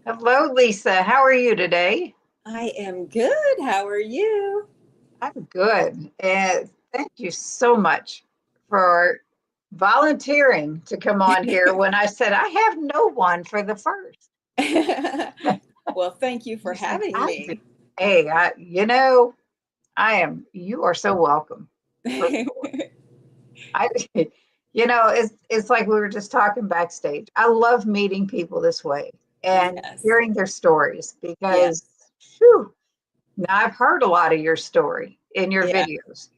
Hello, Lisa. How are you today? I am good. How are you? I'm good. And thank you so much for volunteering to come on here when I said I have no one for the first. Well, thank you for You said, having I do. me. Hey, you are so welcome for sure. I, it's like we were just talking backstage. I love meeting people this way and Yes. hearing their stories Yeah. because, phew, now I've heard a lot of your story in your Yeah. videos.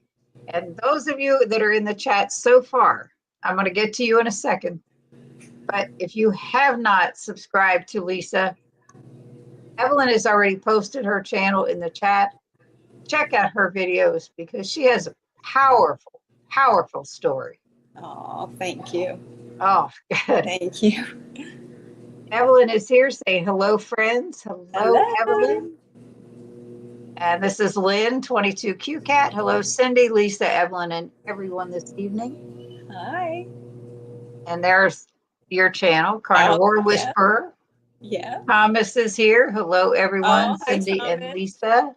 And those of you that are in the chat so far, I'm going to get to you in a second. But if you have not subscribed to Lisa, Evelyn has already posted her channel in the chat. Check out her videos because she has a powerful, powerful story. Oh, thank you. Oh, good. Thank you. Evelyn is here saying hello, friends. Hello, Hello. Evelyn. And this is Lynn, 22QCat. Hello, Cindy, Lisa, Evelyn, and everyone this evening. Hi. And there's your channel, Oh, Carnivore yeah. Whisperer. Yeah. Thomas is here. Hello, everyone. Oh, hi, Cindy and Thomas. Lisa.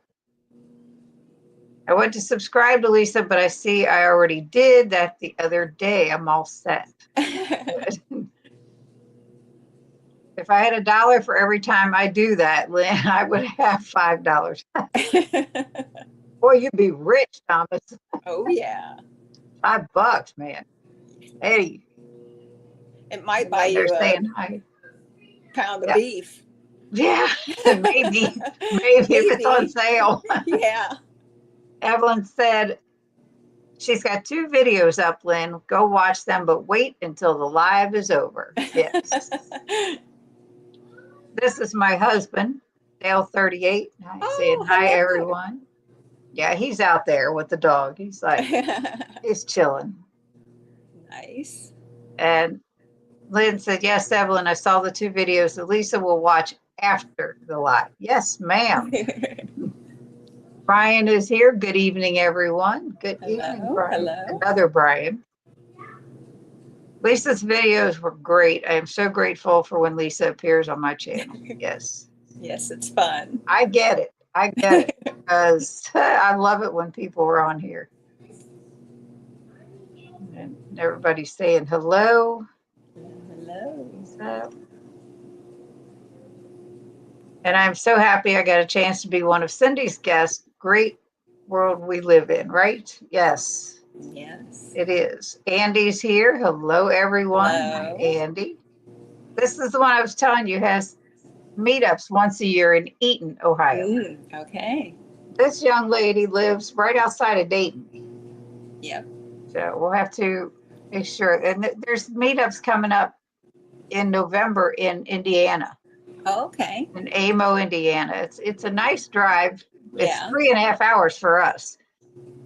I went to subscribe to Lisa, but I see I already did that the other day. I'm all set. If I had $1 for every time I do that, Lynn, I would have $5. Boy, you'd be rich, Thomas. Oh, yeah. $5, man. Hey, It might and buy then they're you a saying hi. pound of Yeah, beef. yeah, maybe if it's on Maybe. sale. Yeah. Evelyn said she's got 2 videos up, Lynn. Go watch them, but wait until the live is over. Yes. This is my husband, Dale 38. Hi, saying Oh, hi, hello. everyone. Yeah, he's out there with the dog. He's chilling. Nice. And Lynn said, yes, Evelyn, I saw the 2 videos that Lisa will watch after the live. Yes, ma'am. Brian is here. Good evening, everyone. Good evening, Hello. Brian. Hello. Another Brian. Lisa's videos were great. I am so grateful for when Lisa appears on my channel. Yes, Yes, it's fun. I get it. I get it because I love it when people are on here and everybody's saying hello. Hello. Lisa. And I'm so happy I got a chance to be one of Cindy's guests. Great world we live in, right? Yes, Yes. it is. Andy's here. Hello, everyone. Hi, Hello. Andy. This is the one I was telling you has meetups once a year in Eaton, Ohio. Okay. This young lady lives right outside of Dayton. Yep. So we'll have to make sure. And there's meetups coming up in November in Indiana, Okay. in Amo, Indiana. It's a nice drive. It's Yeah. 3.5 hours for us,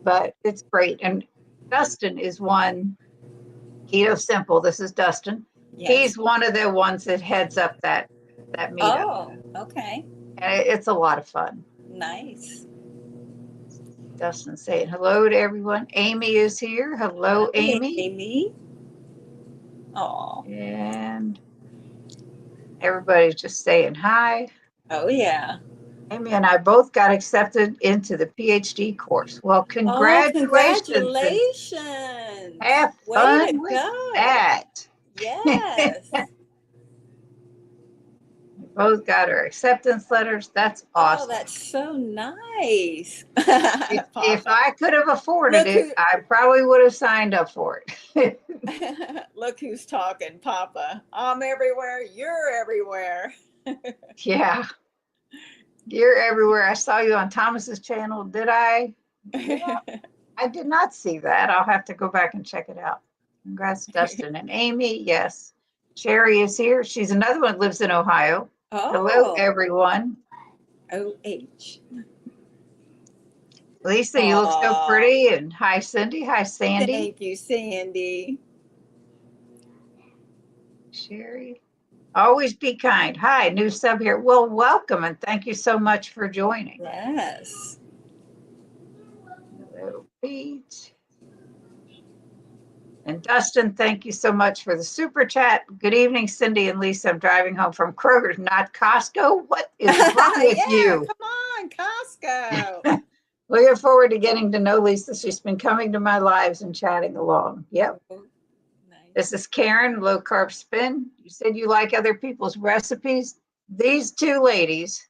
but it's great. And Dustin is one, Keto Simple. This is Dustin. Yes. He's one of the ones that heads up that meetup. Oh, okay. And it's a lot of fun. Nice. Dustin saying hello to everyone. Amy is here. Hello, Hi, Amy. Amy. Oh. And everybody's just saying hi. Oh, yeah. Amy and I both got accepted into the PhD course. Well, Oh, congratulations and congratulations. have Way to fun with go. that. Yes. We both got our acceptance letters. That's Oh, awesome. that's so nice. If Papa. I could have afforded Look it, who I probably would have signed up for it. look who's talking, Papa. I'm everywhere, you're everywhere. Yeah, you're everywhere. I saw you on Thomas's channel. Did I? Yeah, I did not see that. I'll have to go back and check it out. Congrats, Dustin and Amy. Yes. Sherry is here. She's another one that lives in Ohio. Hello, Oh, everyone. OH. Lisa, you look so Oh, pretty. And hi, Cindy. Hi, Sandy. thank you, Sandy. Sherry. Always be kind. Hi, new sub here. Well, welcome and thank you so much for joining. Yes. Hello, Pete. And Dustin, thank you so much for the super chat. Good evening, Cindy and Lisa. I'm driving home from Kroger's, not Costco. What is wrong with Yeah, you? come on, Costco. Looking forward to getting to know Lisa. She's been coming to my lives and chatting along. Yep. Oh, nice. This is Karen, Low Carb Spin. You said you like other people's recipes. These two ladies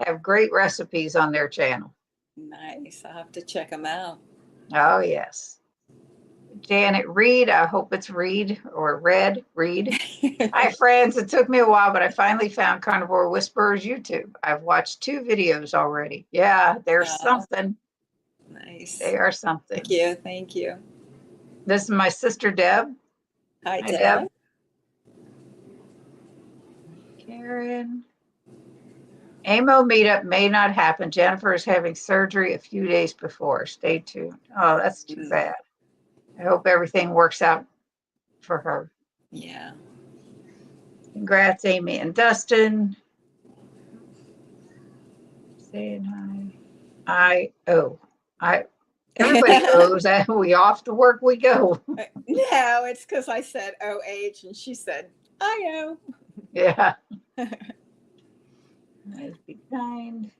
have great recipes on their channel. Nice. I'll have to check them out. Oh, yes. Janet Reed, I hope it's Reed or Red Reed. Hi, friends. It took me a while, but I finally found Carnivore Whisperer's YouTube. I've watched 2 videos already. Yeah, there's something. Nice. They are something. Thank you. Thank you. This is my sister, Deb. Hi, Hi, Deb. Karen. AMO meetup may not happen. Jennifer is having surgery a few days before. Stay tuned. Oh, that's too bad. I hope everything works out for her. Yeah. Congrats, Amy and Dustin. Saying hi. Everybody owes. We off to work we go. No, it's because I said OH and she said IO. Yeah. Nice, be kind.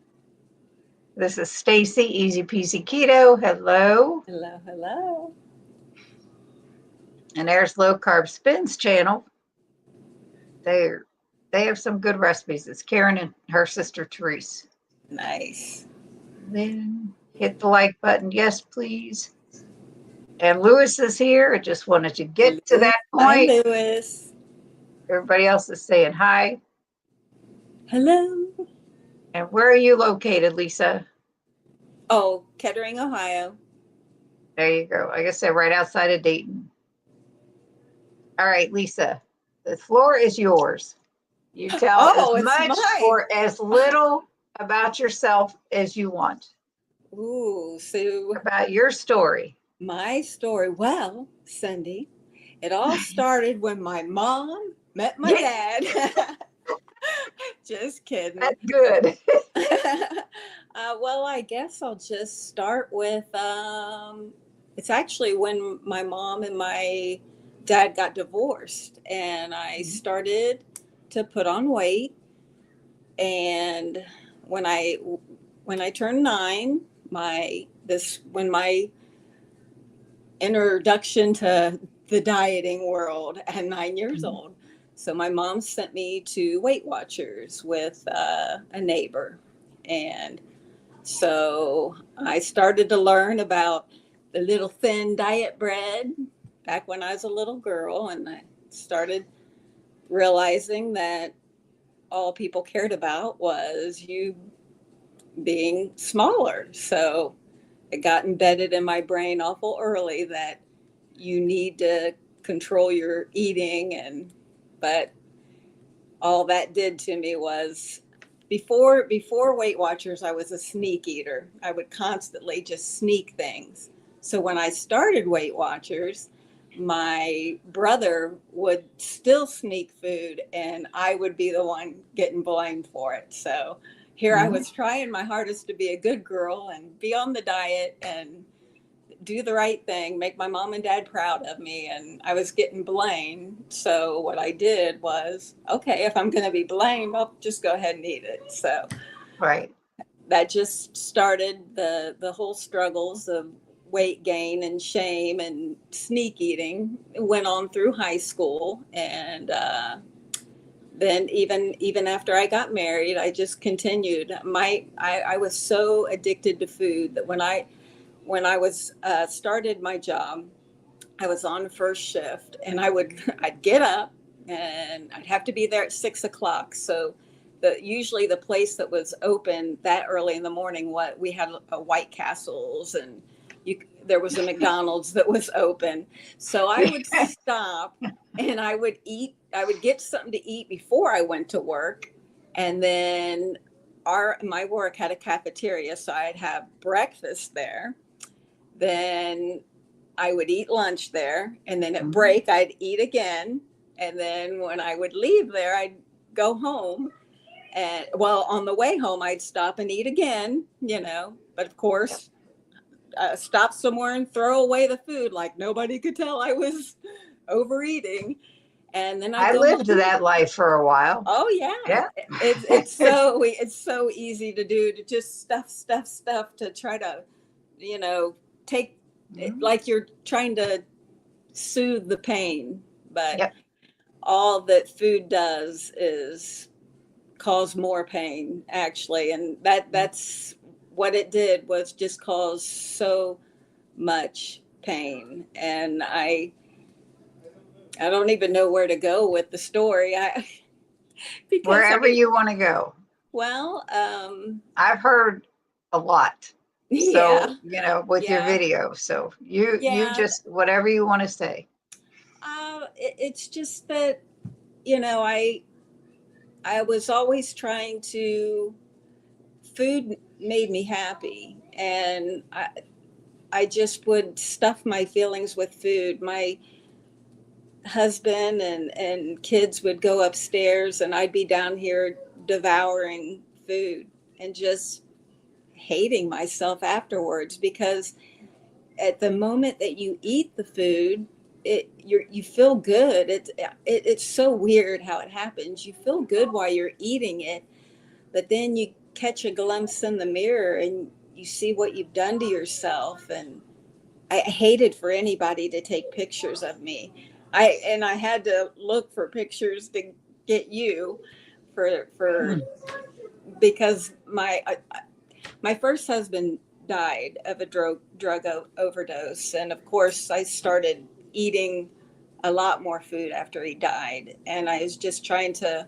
This is Stacy, Easy Peasy Keto. Hello. Hello, hello. And there's Low Carb Spins channel. They have some good recipes. It's Karen and her sister Therese. Nice. Then hit the like button. Yes, please. And Lewis is here. I just wanted to get to that point. Hi, Lewis. Everybody else is saying hi. Hello. And where are you located, Lisa? Oh, Kettering, Ohio. There you go. Like I said, right outside of Dayton. All right, Lisa, the floor is yours. You tell as much or as little about yourself as you want. Ooh, so about your story. My story. Well, Cindy, it all started when my mom met my dad. Just kidding. That's good. Well, I guess I'll just start with it's actually when my mom and my dad got divorced, and I started to put on weight. And when I turned 9, when my introduction to the dieting world at 9 years old. So my mom sent me to Weight Watchers with a neighbor. And so I started to learn about the little thin diet bread back when I was a little girl. And I started realizing that all people cared about was you being smaller. So it got embedded in my brain awful early that you need to control your eating. But all that did to me was before Weight Watchers, I was a sneak eater. I would constantly just sneak things. So when I started Weight Watchers, my brother would still sneak food and I would be the one getting blamed for it. So here I was trying my hardest to be a good girl and be on the diet and do the right thing, make my mom and dad proud of me. And I was getting blamed. So what I did was, okay, if I'm going to be blamed, I'll just go ahead and eat it. So that just started the whole struggles of weight gain and shame and sneak eating. It went on through high school. And then even after I got married, I just continued. I was so addicted to food that when I was started my job, I was on first shift, and I'd get up and I'd have to be there at 6:00. So usually the place that was open that early in the morning, we had White Castles, and there was a McDonald's that was open. So I would stop and I would get something to eat before I went to work. And then my work had a cafeteria, so I'd have breakfast there. Then I would eat lunch there. And then at break, I'd eat again. And then when I would leave there, I'd go home. And on the way home, I'd stop and eat again, But of course, stop somewhere and throw away the food like nobody could tell I was overeating. And then I I go lived home. that life for a while. Oh yeah, Yeah. it's so easy to do, to just stuff to try to, take it, Mhm. like you're trying to soothe the pain, but Yep. all that food does is cause more pain actually, and that's what it did, was just cause so much pain. And I don't even know where to go with the story. I because Wherever you want to go. well, I've heard a lot. yeah, So, with your yeah, video. So you yeah. just whatever you want to say. It's just that, I was always trying to. Food made me happy, and I just would stuff my feelings with food. My husband and kids would go upstairs, and I'd be down here devouring food and just hating myself afterwards, because at the moment that you eat the food, you feel good. It's so weird how it happens. You feel good while you're eating it, but then you catch a glimpse in the mirror and you see what you've done to yourself. And I hated for anybody to take pictures of me. I had to look for pictures to get you for Mm. because my first husband died of a drug overdose, and of course I started eating a lot more food after he died, and I was just trying to.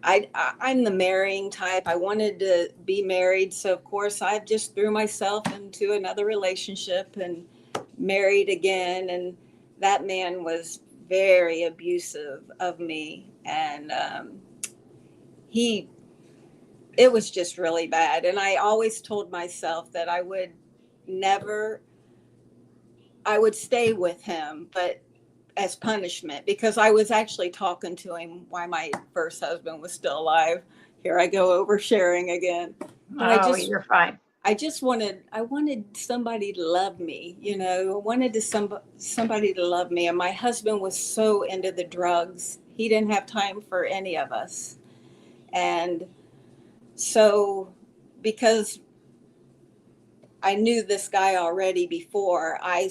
I'm the marrying type. I wanted to be married, so of course I just threw myself into another relationship and married again. And that man was very abusive of me, and he it was just really bad. And I always told myself that never, I would stay with him, but as punishment, because I was actually talking to him while my first husband was still alive. Here I go oversharing again. But Oh, you're fine. I wanted somebody to love me, I wanted somebody to love me. And my husband was so into the drugs. He didn't have time for any of us. And so, because I knew this guy already before, I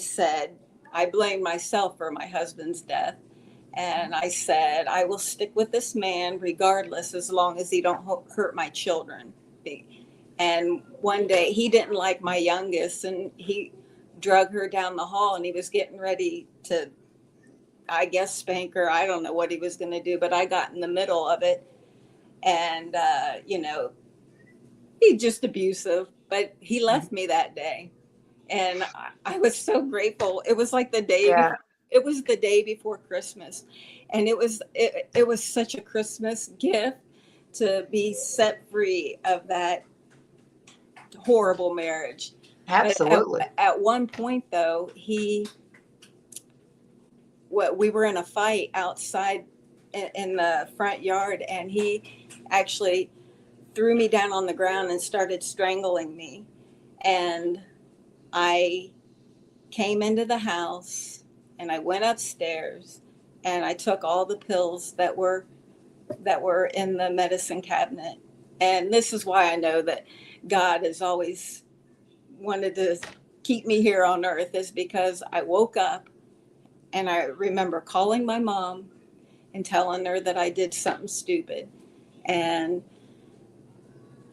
blamed myself for my husband's death. And I said, I will stick with this man regardless, as long as he don't hurt my children. And one day he didn't like my youngest, and he drug her down the hall, and he was getting ready to, I guess, spank her. I don't know what he was going to do, but I got in the middle of it. And, he's just abusive, but he left me that day. And I was so grateful. It was like the day Yeah, before, it was the day before Christmas. And it was such a Christmas gift to be set free of that horrible marriage. But absolutely. at one point, though, we were in a fight outside in the front yard, and he actually threw me down on the ground and started strangling me. And I came into the house, and I went upstairs, and I took all the pills that were in the medicine cabinet. And this is why I know that God has always wanted to keep me here on earth, is because I woke up and I remember calling my mom and telling her that I did something stupid. And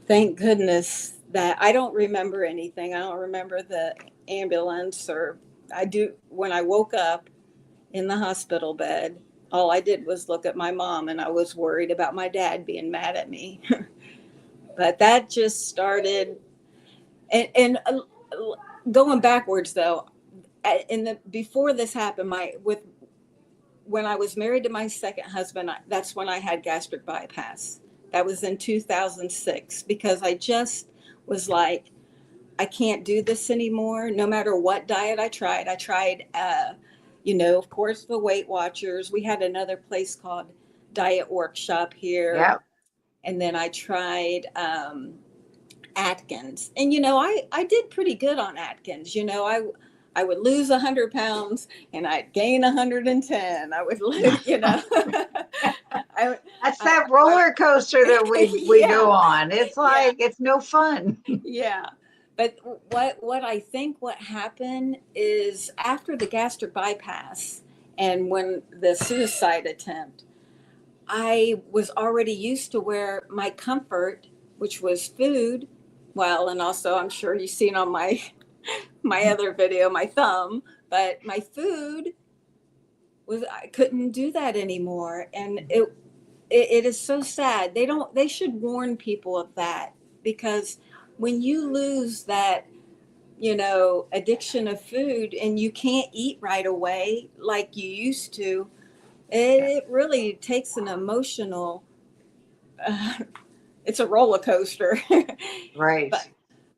thank goodness that I don't remember anything. I don't remember the ambulance, or I do. When I woke up in the hospital bed, all I did was look at my mom, and I was worried about my dad being mad at me. But that just started. And going backwards though, in the before this happened, when I was married to my second husband, that's when I had gastric bypass. That was in 2006, because I just was like, I can't do this anymore. No matter what diet I tried. Of course, the Weight Watchers. We had another place called Diet Workshop here. Yeah. And then I tried Atkins. And, I did pretty good on Atkins. I would lose 100 pounds and I'd gain 110. I would lose, That's that roller coaster that we go yeah, on. It's yeah, like, it's no fun. yeah. But what I think what happened is after the gastric bypass and when the suicide attempt, I was already used to where my comfort, which was food, well, and also I'm sure you've seen on my other video, my thumb, but my food was, I couldn't do that anymore. And it is so sad. They should warn people of that, because when you lose that, addiction of food and you can't eat right away like you used to, it really takes an emotional, uh, it's a roller coaster. Right. but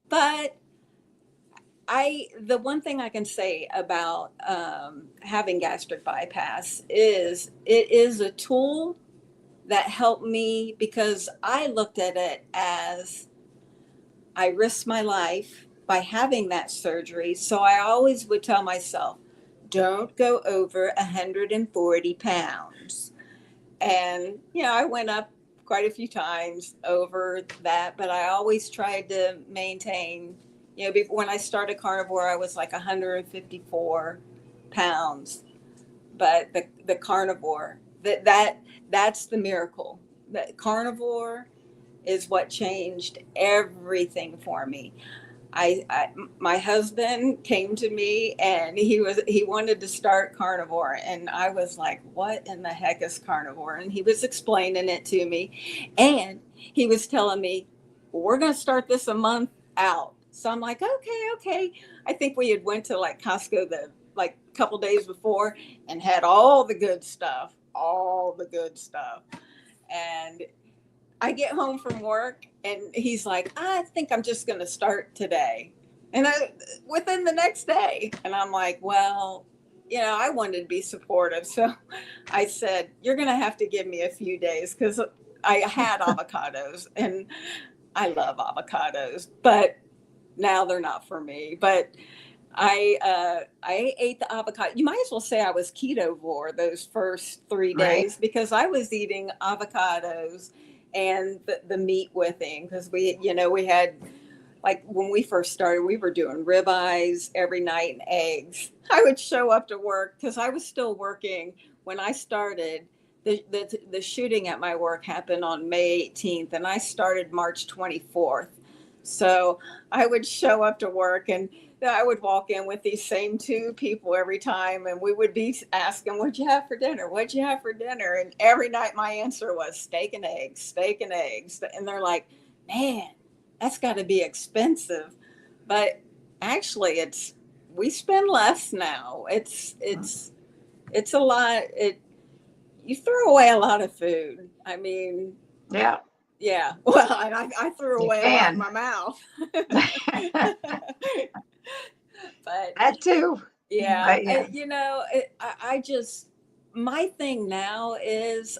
but the one thing I can say about having gastric bypass is it is a tool that helped me, because I looked at it as I risked my life by having that surgery. So I always would tell myself, don't go over 140 pounds. And, I went up quite a few times over that, but I always tried to maintain, when I started carnivore, I was like 154 pounds. But the carnivore, that's the miracle. That carnivore is what changed everything for me. My husband came to me and he wanted to start carnivore, and I was like, what in the heck is carnivore? And he was explaining it to me, and he was telling me, we're going to start this a month out. So I'm like, okay. I think we had went to like Costco the like couple days before and had all the good stuff. And I get home from work and he's like, I think I'm just going to start today. And within the next day. And I'm like, well, I wanted to be supportive. So I said, you're going to have to give me a few days, because I had avocados and I love avocados, but now they're not for me. But I ate the avocado. You might as well say I was ketovore those first 3 days, Right. because I was eating avocados and the meat with him, because we had, like, when we first started, we were doing ribeyes every night and eggs. I would show up to work because I was still working when I started. The shooting at my work happened on May 18th and I started March 24th. So I would show up to work and I would walk in with these same two people every time, and we would be asking, what'd you have for dinner? What'd you have for dinner? And every night my answer was steak and eggs, steak and eggs. And they're like, man, that's got to be expensive. But actually we spend less now. It's a lot. You throw away a lot of food. I mean, Yeah. yeah. Well, and I threw You away a lot in can. my mouth. But That too. yeah, But yeah. I just, my thing now is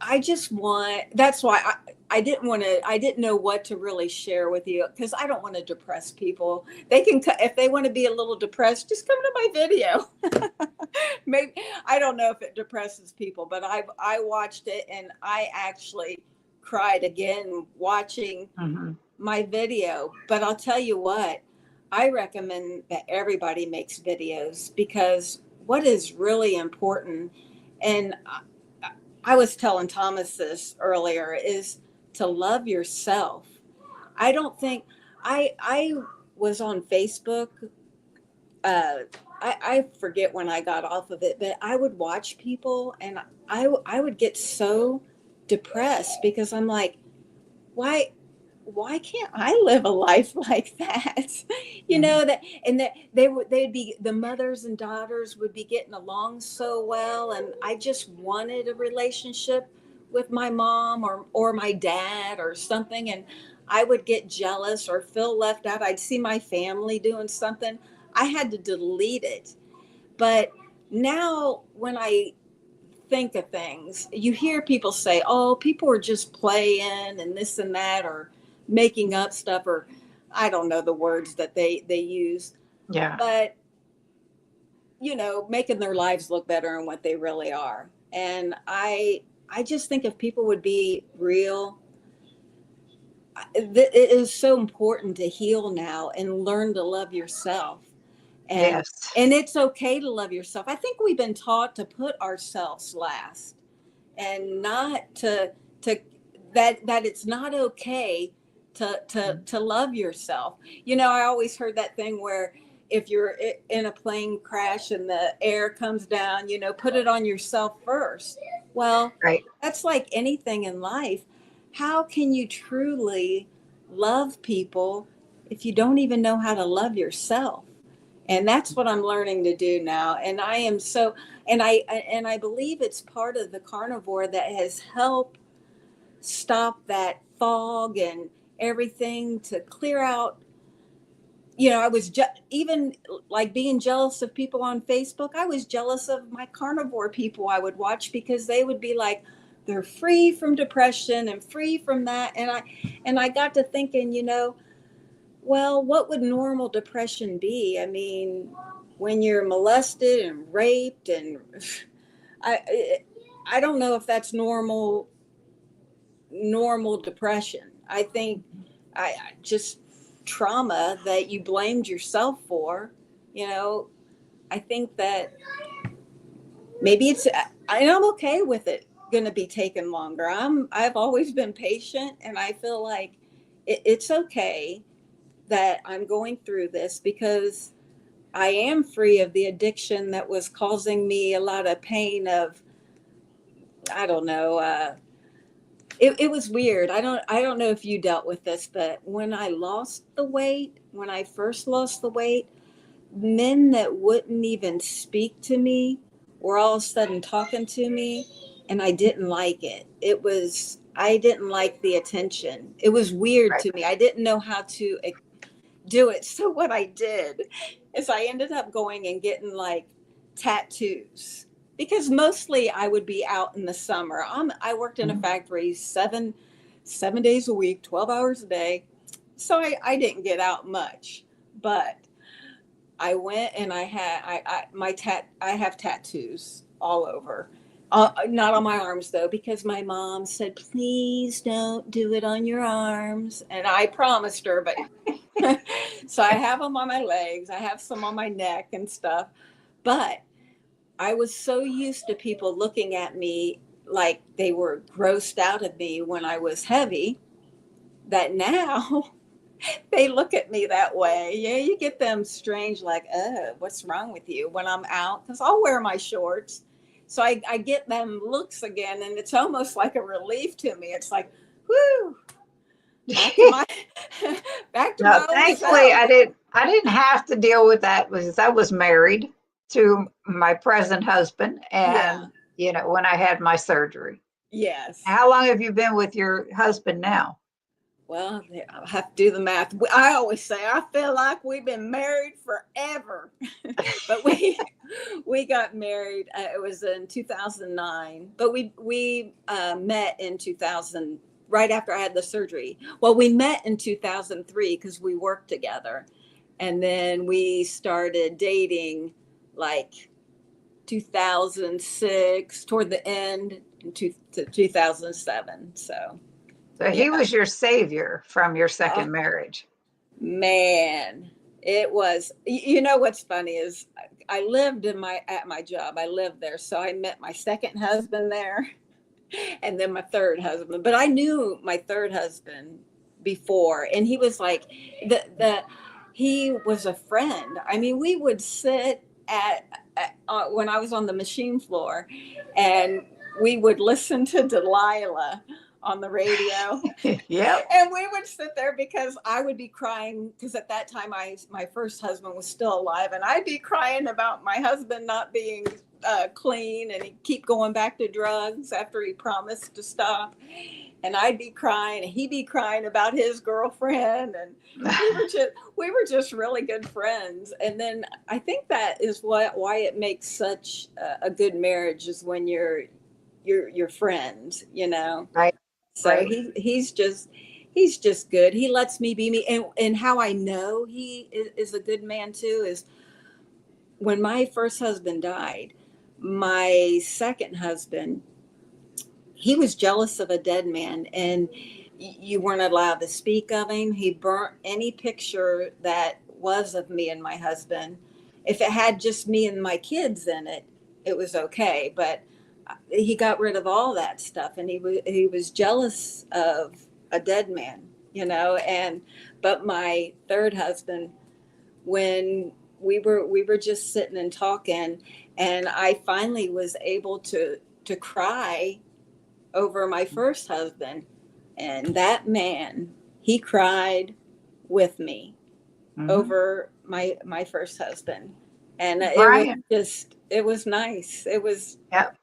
I just want, that's why I didn't know what to really share with you, because I don't want to depress people. They can, if they want to be a little depressed, just come to my video. Maybe, I don't know if it depresses people, but I watched it and I actually cried again watching Mhm. my video. But I'll tell you what, I recommend that everybody makes videos, because what is really important, and I was telling Thomas this earlier, is to love yourself. I don't think I was on Facebook. Uh, I forget when I got off of it, but I would watch people and I would get so depressed, because I'm like, why can't I live a life like that? Mhm. That, and that they'd be, the mothers and daughters would be getting along so well, and I just wanted a relationship with my mom or my dad or something, and I would get jealous or feel left out. I'd see my family doing something. I had to delete it. But now when I think of things, you hear people say, oh, people are just playing and this and that, or making up stuff, or I don't know the words that they use, Yeah. but making their lives look better than what they really are. And I just think if people would be real, it is so important to heal now and learn to love yourself. And Yes. and it's okay to love yourself. I think we've been taught to put ourselves last, and not to that it's not okay to love yourself. I always heard that thing where if you're in a plane crash and the air comes down, put it on yourself first. Well, Right. that's like anything in life. How can you truly love people if you don't even know how to love yourself? And that's what I'm learning to do now. And I am so, and I believe it's part of the carnivore that has helped stop that fog and everything, to clear out. I was even like being jealous of people on Facebook. I was jealous of my carnivore people I would watch, because they would be like, they're free from depression and free from that. And I got to thinking, well, what would normal depression be? I mean, when you're molested and raped, and I I don't know if that's normal depression. I think I just trauma that you blamed yourself for. I think that maybe I'm okay with it going to be taken longer. I've always been patient, and I feel like it's okay that I'm going through this, because I am free of the addiction that was causing me a lot of pain. I don't know. It was weird. I don't know if you dealt with this, but when I first lost the weight, men that wouldn't even speak to me were all of a sudden talking to me, and I didn't like it. I didn't like the attention. It was weird Right. to me. I didn't know how to do it. So what I did is I ended up going and getting like tattoos, because mostly I would be out in the summer. I worked in a factory 7 days a week, 12 hours a day. So I didn't get out much, but I went and I have tattoos all over. Not on my arms though, because my mom said, please don't do it on your arms. And I promised her, but so I have them on my legs. I have some on my neck and stuff. But I was so used to people looking at me like they were grossed out of me when I was heavy, that now they look at me that way. Yeah, you get them strange, like, what's wrong with you, when I'm out, because I'll wear my shorts. So I get them looks again, and it's almost like a relief to me. It's like, whoo, back to my back to No, my old thankfully self. I didn't have to deal with that, because I was married to my present husband, Yeah. and when I had my surgery. Yes. How long have you been with your husband now? Well, I have to do the math. I always say I feel like we've been married forever, but we got married. It was in 2009, but we met in 2000, right after I had the surgery. Well, we met in 2003 because we worked together, and then we started dating like 2006, toward the end, to 2007. So. So Yeah. he was your savior from your Oh, second marriage. man, it was. What's funny is I lived at my job. I lived there, so I met my second husband there, and then my third husband. But I knew my third husband before, and he was like he was a friend. I mean, we would sit when I was on the machine floor, and we would listen to Delilah on the radio. Yep. And we would sit there, because I would be crying, because at that time my first husband was still alive, and I'd be crying about my husband not being clean, and he'd keep going back to drugs after he promised to stop. And I'd be crying, and he'd be crying about his girlfriend, and we were just really good friends. And then I think that is why it makes such a good marriage, is when you're friends. Right. So Right. He's just good. He lets me be me. And how I know he is a good man too is when my first husband died, my second husband, he was jealous of a dead man, and you weren't allowed to speak of him. He burnt any picture that was of me and my husband. If it had just me and my kids in it, it was okay. But he got rid of all that stuff, and he was jealous of a dead man, And but my third husband, when we were just sitting and talking, and I finally was able to cry over my first husband, and that man, he cried with me over my first husband, and Brian. it was nice. It was. Yep.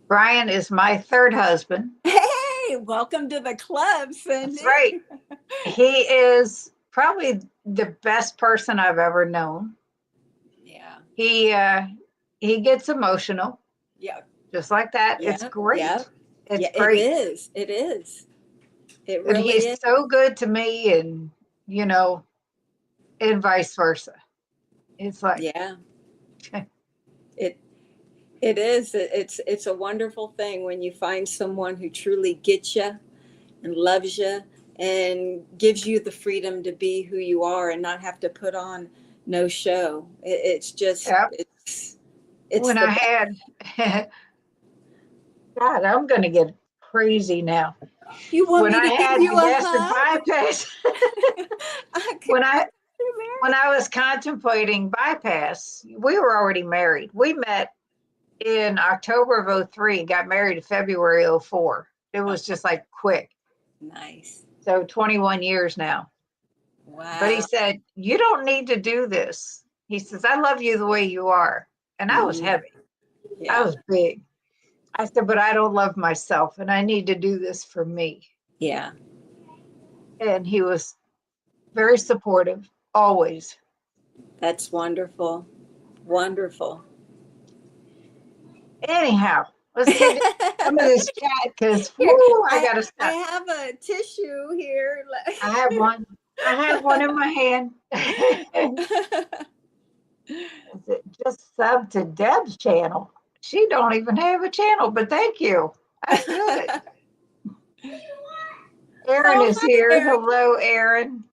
Brian is my third husband. Hey, welcome to the club, Cindy. That's right. He is probably the best person I've ever known. Yeah. He gets emotional. Yeah. Just like that. Yeah. It's great. Yeah. It's great. It is. It is. It And really he's is. so good to me, and and vice versa. It's like, Yeah. It is. It's a wonderful thing when you find someone who truly gets you and loves you and gives you the freedom to be who you are and not have to put on no show. It's just yep. it's When the I had, God, I'm going to get crazy now. You want When me I to give had you the a gastric hug? bypass, when I was contemplating bypass, we were already married. We met in October of 2003, got married in February 2004. It was just like quick. Nice. So 21 years now. Wow. But he said, you don't need to do this. He says, I love you the way you are. And I was heavy. Yeah. I was big. I said, but I don't love myself, and I need to do this for me. Yeah. And he was very supportive, always. That's wonderful. Wonderful. Anyhow, let's get some of this chat because I got to stop. I have a tissue here. I have one. I have one in my hand. Just sub to Deb's channel. She don't even have a channel, but thank you. That's good. Erin is here. Erin. Hello, Erin.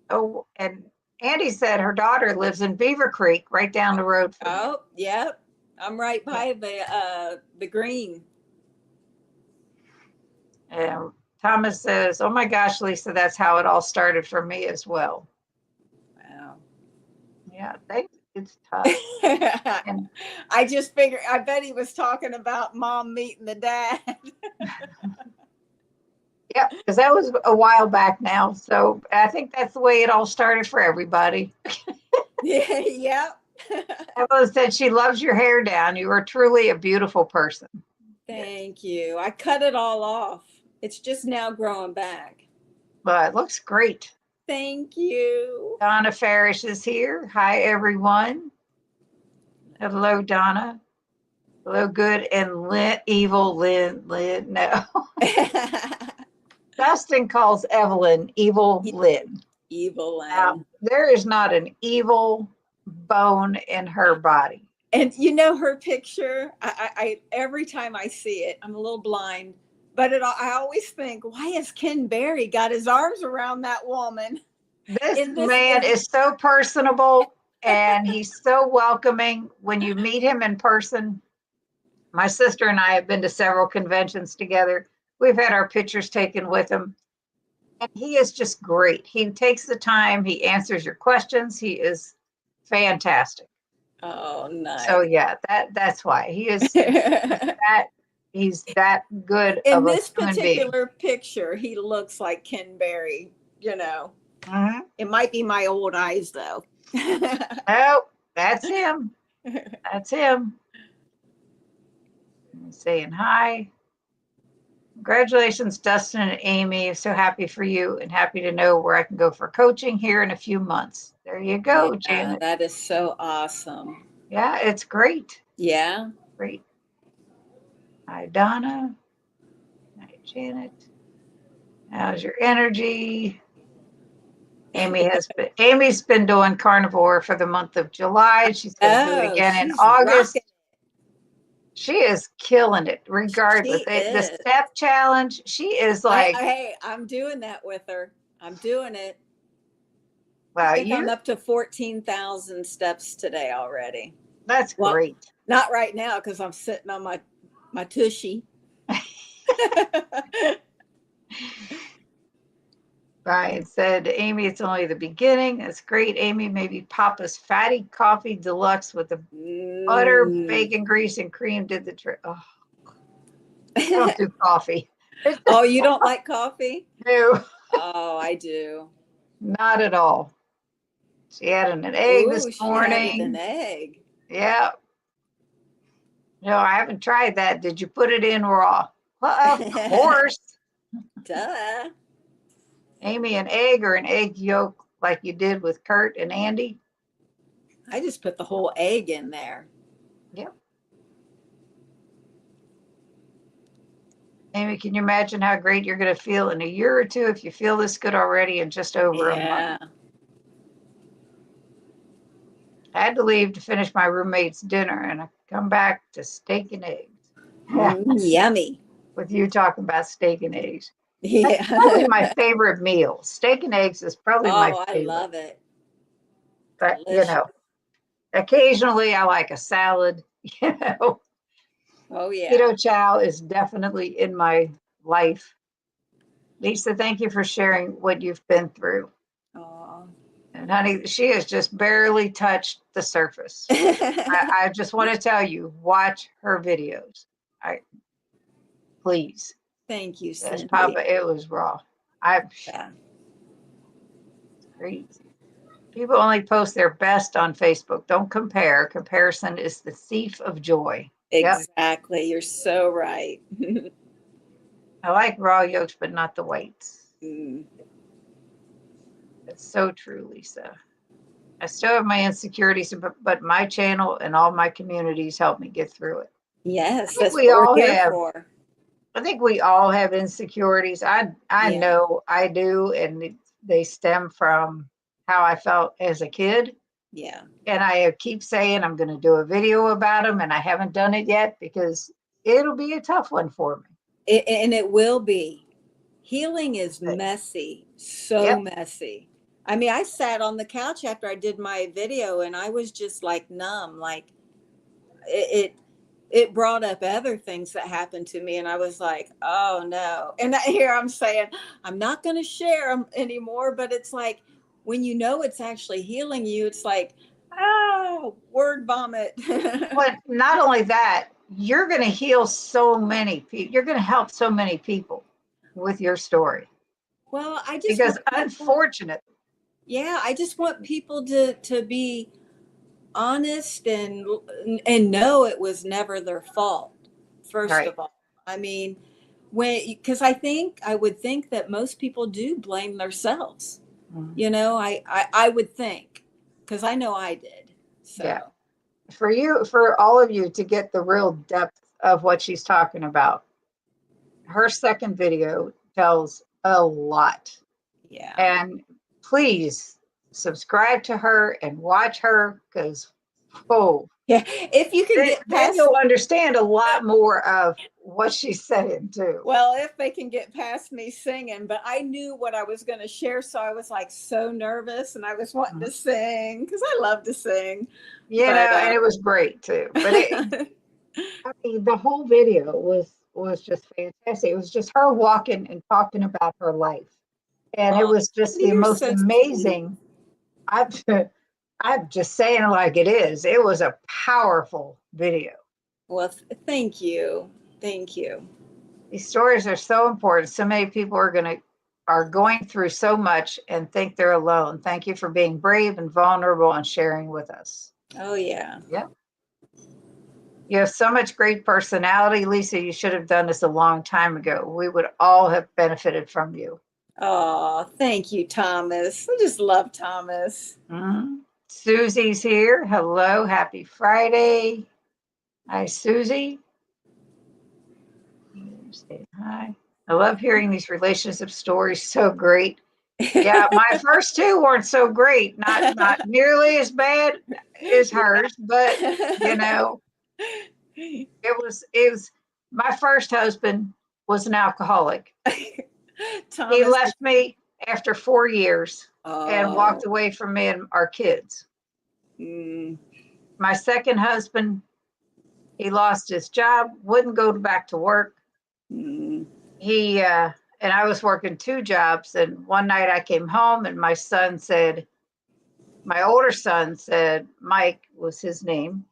Oh, and Andy said her daughter lives in Beaver Creek, right down the road from you. Oh, yep. I'm right by the green. And Thomas says, "Oh my gosh, Lisa, that's how it all started for me as well." Wow. Yeah, it's tough. And I just figured. I bet he was talking about mom meeting the dad. yeah, because that was a while back now. So I think that's the way it all started for everybody. Yeah. Evelyn said she loves your hair down. You are truly a beautiful person. Thank you. I cut it all off. It's just now growing back. But it looks great. Thank you. Donna Farish is here. Hi, everyone. Hello, Donna. Hello, good and evil Lynn. No. Dustin calls Evelyn evil Lynn. Evil Lynn. There is not an evil bone in her body. And her picture, I every time I see it, I'm a little blind, but I always think, why has Ken Berry got his arms around that woman? This man is so personable and he's so welcoming when you meet him in person. My sister and I have been to several conventions together. We've had our pictures taken with him. And he is just great. He takes the time. He answers your questions. He is fantastic. Oh, nice. So yeah, that's why he is he's that good. In this particular picture, he looks like Ken Berry. Mm-hmm. It might be my old eyes, though. No, that's him. That's him. Saying hi. Congratulations, Dustin and Amy. So happy for you and happy to know where I can go for coaching here in a few months. There you go, Janet. That is so awesome. Yeah, it's great. Yeah. Great. Hi, Donna. Hi, Janet. How's your energy? Amy's been doing carnivore for the month of July. She's going to do it Oh, again in she's August. rocking. She is killing it, regardless. She The is. step challenge, she is like, Hey, I'm doing that with her. I'm doing it. I wow, think I'm up to 14,000 steps today already. that's Well, great. not right now because I'm sitting on my tushy. Brian said, Amy, it's only the beginning. That's great, Amy. Maybe Papa's Fatty Coffee Deluxe with the butter, bacon grease, and cream did the trick. Oh, I don't do coffee. Oh, you don't like coffee? No, Oh, I do. not at all. She added an egg this Ooh, she added an morning. egg. Yeah. No, I haven't tried that. Did you put it in raw? Well, of course. Duh. Amy, an egg or an egg yolk like you did with Kurt and Andy? I just put the whole egg in there. Yep. Amy, can you imagine how great you're going to feel in a year or two if you feel this good already in just over a month? Yeah. I had to leave to finish my roommate's dinner and I come back to steak and eggs. Yummy. With you talking about steak and eggs. Yeah. That's probably my favorite meal. Steak and eggs is probably my Oh, I favorite. love it. But, Delicious. occasionally I like a salad. Oh, yeah. Keto chow is definitely in my life. Lisa, thank you for sharing what you've been through. Oh. And honey, she has just barely touched the surface. I just want to tell you, watch her videos. Please. Thank you, Yes, Cindy. Papa, it was raw. Yeah. Crazy. People only post their best on Facebook. Don't compare. Comparison is the thief of joy. Exactly. Yep. You're so right. I like raw yolks, but not the whites. That's so true, Lisa. I still have my insecurities, but my channel and all my communities help me get through it. Yes, I think that's what we're here for. I think we all have insecurities. I know I do, and they stem from how I felt as a kid. Yeah. And I keep saying I'm going to do a video about them, and I haven't done it yet because it'll be a tough one for me. And it will be. Healing is messy, so messy. I mean, I sat on the couch after I did my video and I was just like numb, like it brought up other things that happened to me and I was like, oh no. And here I'm saying, I'm not going to share them anymore, but it's like when you know it's actually healing you, it's like, oh, word vomit. But not only that, you're going to heal so many people. You're going to help so many people with your story. Well, I just because unfortunately, yeah, I just want people to be honest and know it was never their fault. First of all, I mean, because I would think that most people do blame themselves. You know, I would think because I know I did. So. Yeah. For all of you to get the real depth of what she's talking about, her second video tells a lot. Yeah. And please subscribe to her and watch her because, oh. Yeah, if you can get past, then you'll understand a lot more of what she's saying too. Well, if they can get past me singing, but I knew what I was going to share, so I was like so nervous, and I was wanting to sing because I love to sing. And it was great too. But I mean, the whole video was just fantastic. It was just her walking and talking about her life, and it was just the most amazing. I'm just saying it like it is. It was a powerful video. Well, thank you. Thank you. These stories are so important. So many people are going through so much and think they're alone. Thank you for being brave and vulnerable and sharing with us. Oh, yeah. Yeah. You have so much great personality, Lisa. You should have done this a long time ago. We would all have benefited from you. Oh, thank you, Thomas. I just love Thomas. Mm-hmm. Susie's here. Hello. Happy Friday. Hi, Susie. Say hi. I love hearing these relationship stories. So great. Yeah, my first two weren't so great. Not nearly as bad as hers, but you know, it was my first husband was an alcoholic. He Thomas. left me after 4 years and Oh. walked away from me and our kids. Mm, My second husband, he lost his job, wouldn't go back to work. mm, He and I was working two jobs. And one night I came home and my older son said, Mike was his name,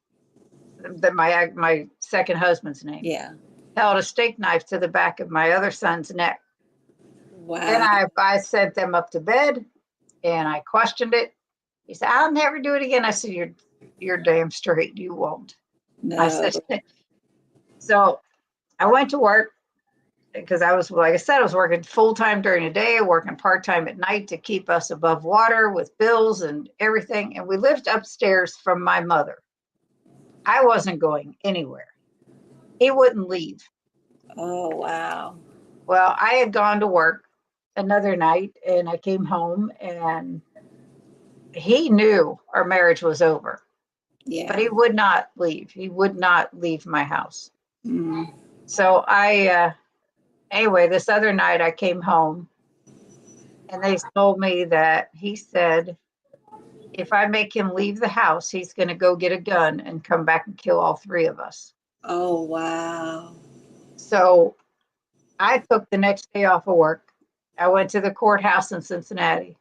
that my second husband's name, yeah. held a steak knife to the back of my other son's neck. And Wow. I sent them up to bed and I questioned it. He said, I'll never do it again. I said, you're damn straight, you won't. I No. said, so I went to work because I was, like I said, I was working full time during the day, working part time at night to keep us above water with bills and everything. And we lived upstairs from my mother. I wasn't going anywhere. He wouldn't leave. Oh, wow. Well, I had gone to work another night and I came home and he knew our marriage was over, but Yeah. he would not leave. He would not leave my house. Mm, So anyway, this other night I came home and they told me that he said, if I make him leave the house, he's going to go get a gun and come back and kill all three of us. oh, wow. So I took the next day off of work. I went to the courthouse in Cincinnati,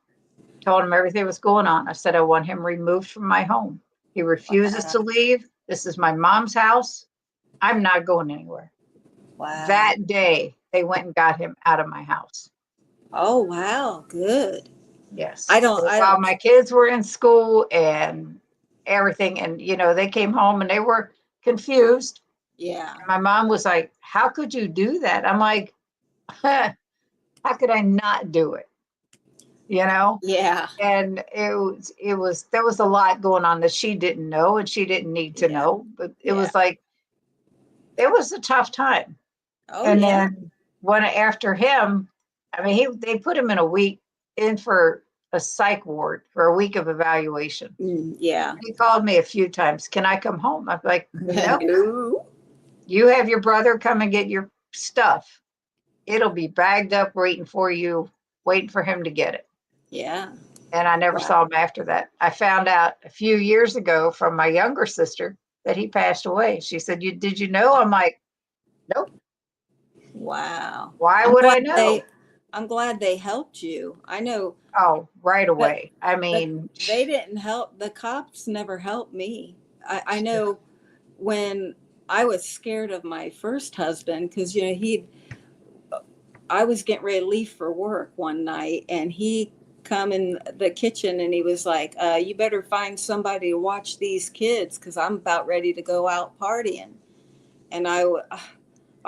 told him everything was going on. I said, I want him removed from my home. He refuses Wow. to leave. This is my mom's house. I'm not going anywhere. Wow. That day, they went and got him out of my house. Oh, wow. Good. Yes. I don't, I While don't, my kids were in school and everything, and they came home and they were confused. yeah. My mom was like, how could you do that? I'm like, how could I not do it? You know? Yeah. And there was a lot going on that she didn't know and she didn't need to Yeah. know, but it Yeah. was like, it was a tough time. Oh, And yeah. then when after him, I mean, they put him in for a psych ward for a week of evaluation. Mm, yeah. He called me a few times. Can I come home? I'm like, no, No. you have your brother come and get your stuff. It'll be bagged up waiting for you, waiting for him to get it. Yeah. And I never Wow. saw him after that. I found out a few years ago from my younger sister that he passed away. She said, did you know? I'm like, nope. Wow. Why I'm would I glad know? I'm glad they helped you. I know Oh, right that away. I that mean, they didn't help. The cops never helped me. I know when I was scared of my first husband because I was getting ready to leave for work one night and he come in the kitchen and he was like, you better find somebody to watch these kids because I'm about ready to go out partying. And I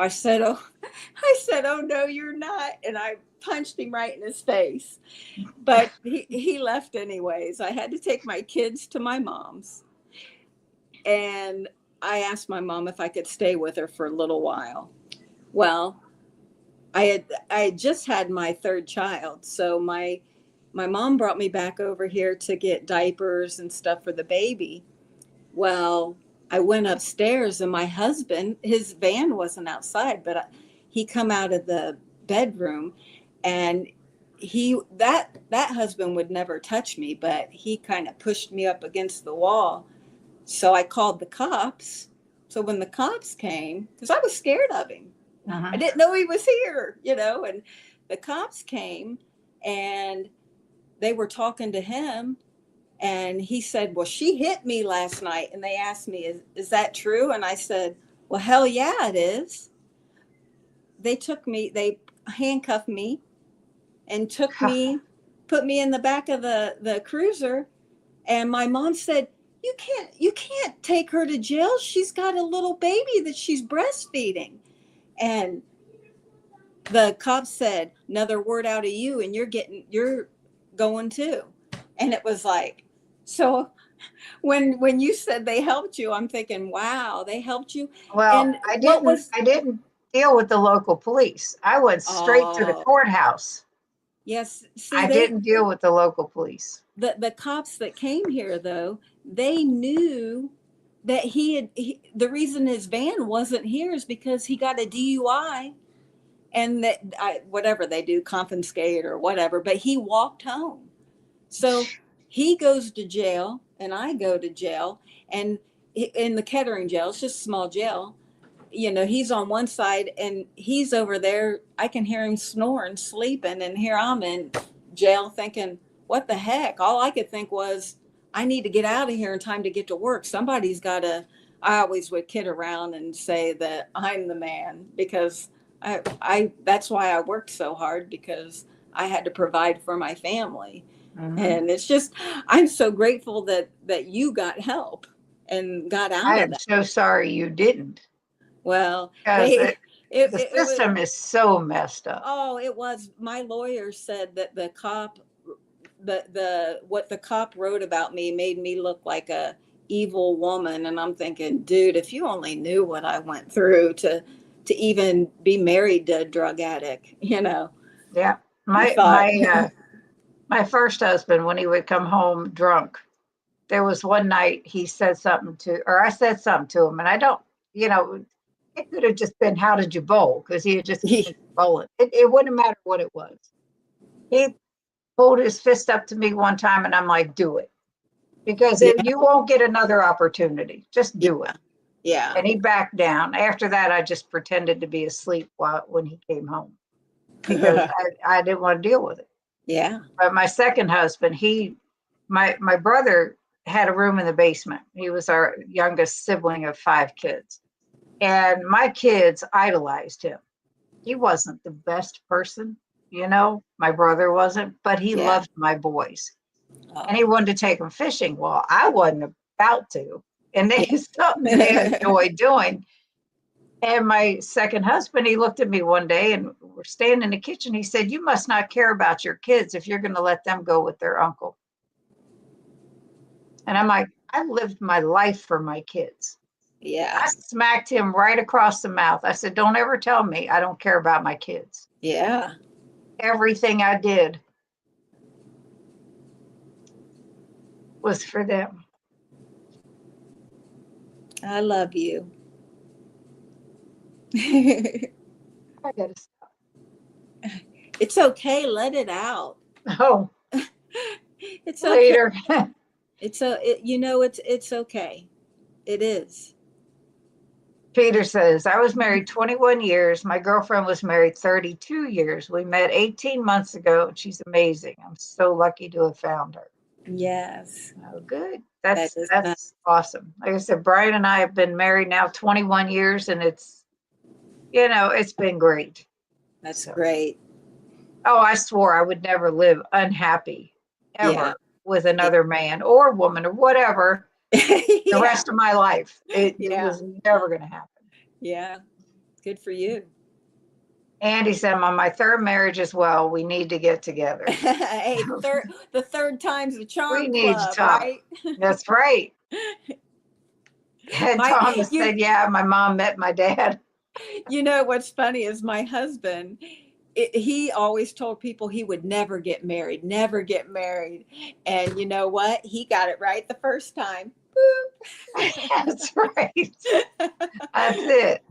said, oh, I said, oh no, you're not. And I punched him right in his face. But he left anyways. I had to take my kids to my mom's. And I asked my mom if I could stay with her for a little while. Well, I had just had my third child. So my mom brought me back over here to get diapers and stuff for the baby. Well, I went upstairs and my husband, his van wasn't outside, but he come out of the bedroom and that husband would never touch me, but he kind of pushed me up against the wall. So I called the cops. So when the cops came, because I was scared of him, I uh-huh. didn't know he was here, and the cops came and they were talking to him and he said, well, she hit me last night. And they asked me, is that true? And I said, well, hell yeah, it is. They handcuffed me and put me in the back of the cruiser. And my mom said, you can't take her to jail. She's got a little baby that she's breastfeeding. And the cop said, another word out of you and you're going too. And it was like, so when you said they helped you, I'm thinking, wow, they helped you. Well, And what was I didn't deal with the local police. I went straight to the Oh, courthouse. yes. See, I didn't deal with the local police. the cops that came here though, they knew that the reason his van wasn't here is because he got a DUI, and that whatever they do, confiscate or whatever, but he walked home. So he goes to jail and I go to jail, and in the Kettering jail, it's just a small jail. He's on one side and he's over there. I can hear him snoring, sleeping, and here I'm in jail thinking, what the heck? All I could think was, I need to get out of here in time to get to work. Somebody's got to. I always would kid around and say that I'm the man, because I that's why I worked so hard, because I had to provide for my family. And it's just, I'm so grateful that you got help and got out I of am that. so sorry you didn't. Well, Because they the it was, system is so messed up. oh, it was, my lawyer said that the cop, the what the cop wrote about me made me look like a evil woman, and I'm thinking, dude, if you only knew what I went through to even be married to a drug addict. Yeah. I My thought, my my first husband, when he would come home drunk, there was one night he said something to, or I said something to him, and I don't, it could have just been, "How did you bowl?" Because he had just finished bowling. It wouldn't matter what it was. He pulled his fist up to me one time, and I'm like, "Do it," because yeah, you won't get another opportunity. Just do it. yeah, yeah. And he backed down. After that, I just pretended to be asleep when he came home, because I didn't want to deal with it. Yeah. But my second husband, my brother had a room in the basement. He was our youngest sibling of 5 kids. And my kids idolized him. He wasn't the best person, my brother wasn't, but he Yeah. loved my boys. And he Oh. wanted to take them fishing. Well, I wasn't about to. And it's something they enjoyed doing. And my second husband, he looked at me one day and we're standing in the kitchen. He said, "You must not care about your kids if you're going to let them go with their uncle." And I'm like, I lived my life for my kids. Yeah. I smacked him right across the mouth. I said, "Don't ever tell me I don't care about my kids." Yeah. Everything I did was for them. I love you. I got to stop. It's okay. Let it out. Oh, It's okay. later. It's okay. It is. Peter says, "I was married 21 years. My girlfriend was married 32 years. We met 18 months ago. She's amazing. I'm so lucky to have found her." Yes. Oh, good. That is nice. That's awesome. Like I said, Brian and I have been married now 21 years, and it's been great. That's So, great. oh, I swore I would never live unhappy Yeah. ever with another man or woman or whatever the Yeah. rest of my life. It Yeah. was never going to happen. Yeah. Good for you. Andy said, "I'm on my third marriage as well. We need to get together." Hey, the third time's the We charm need to club, talk. right? That's right. And My Thomas you said, "Yeah, my mom met my dad." you know what's funny is my husband, he always told people he would never get married, never get married. And you know what? He got it right the first time. That's right. That's it.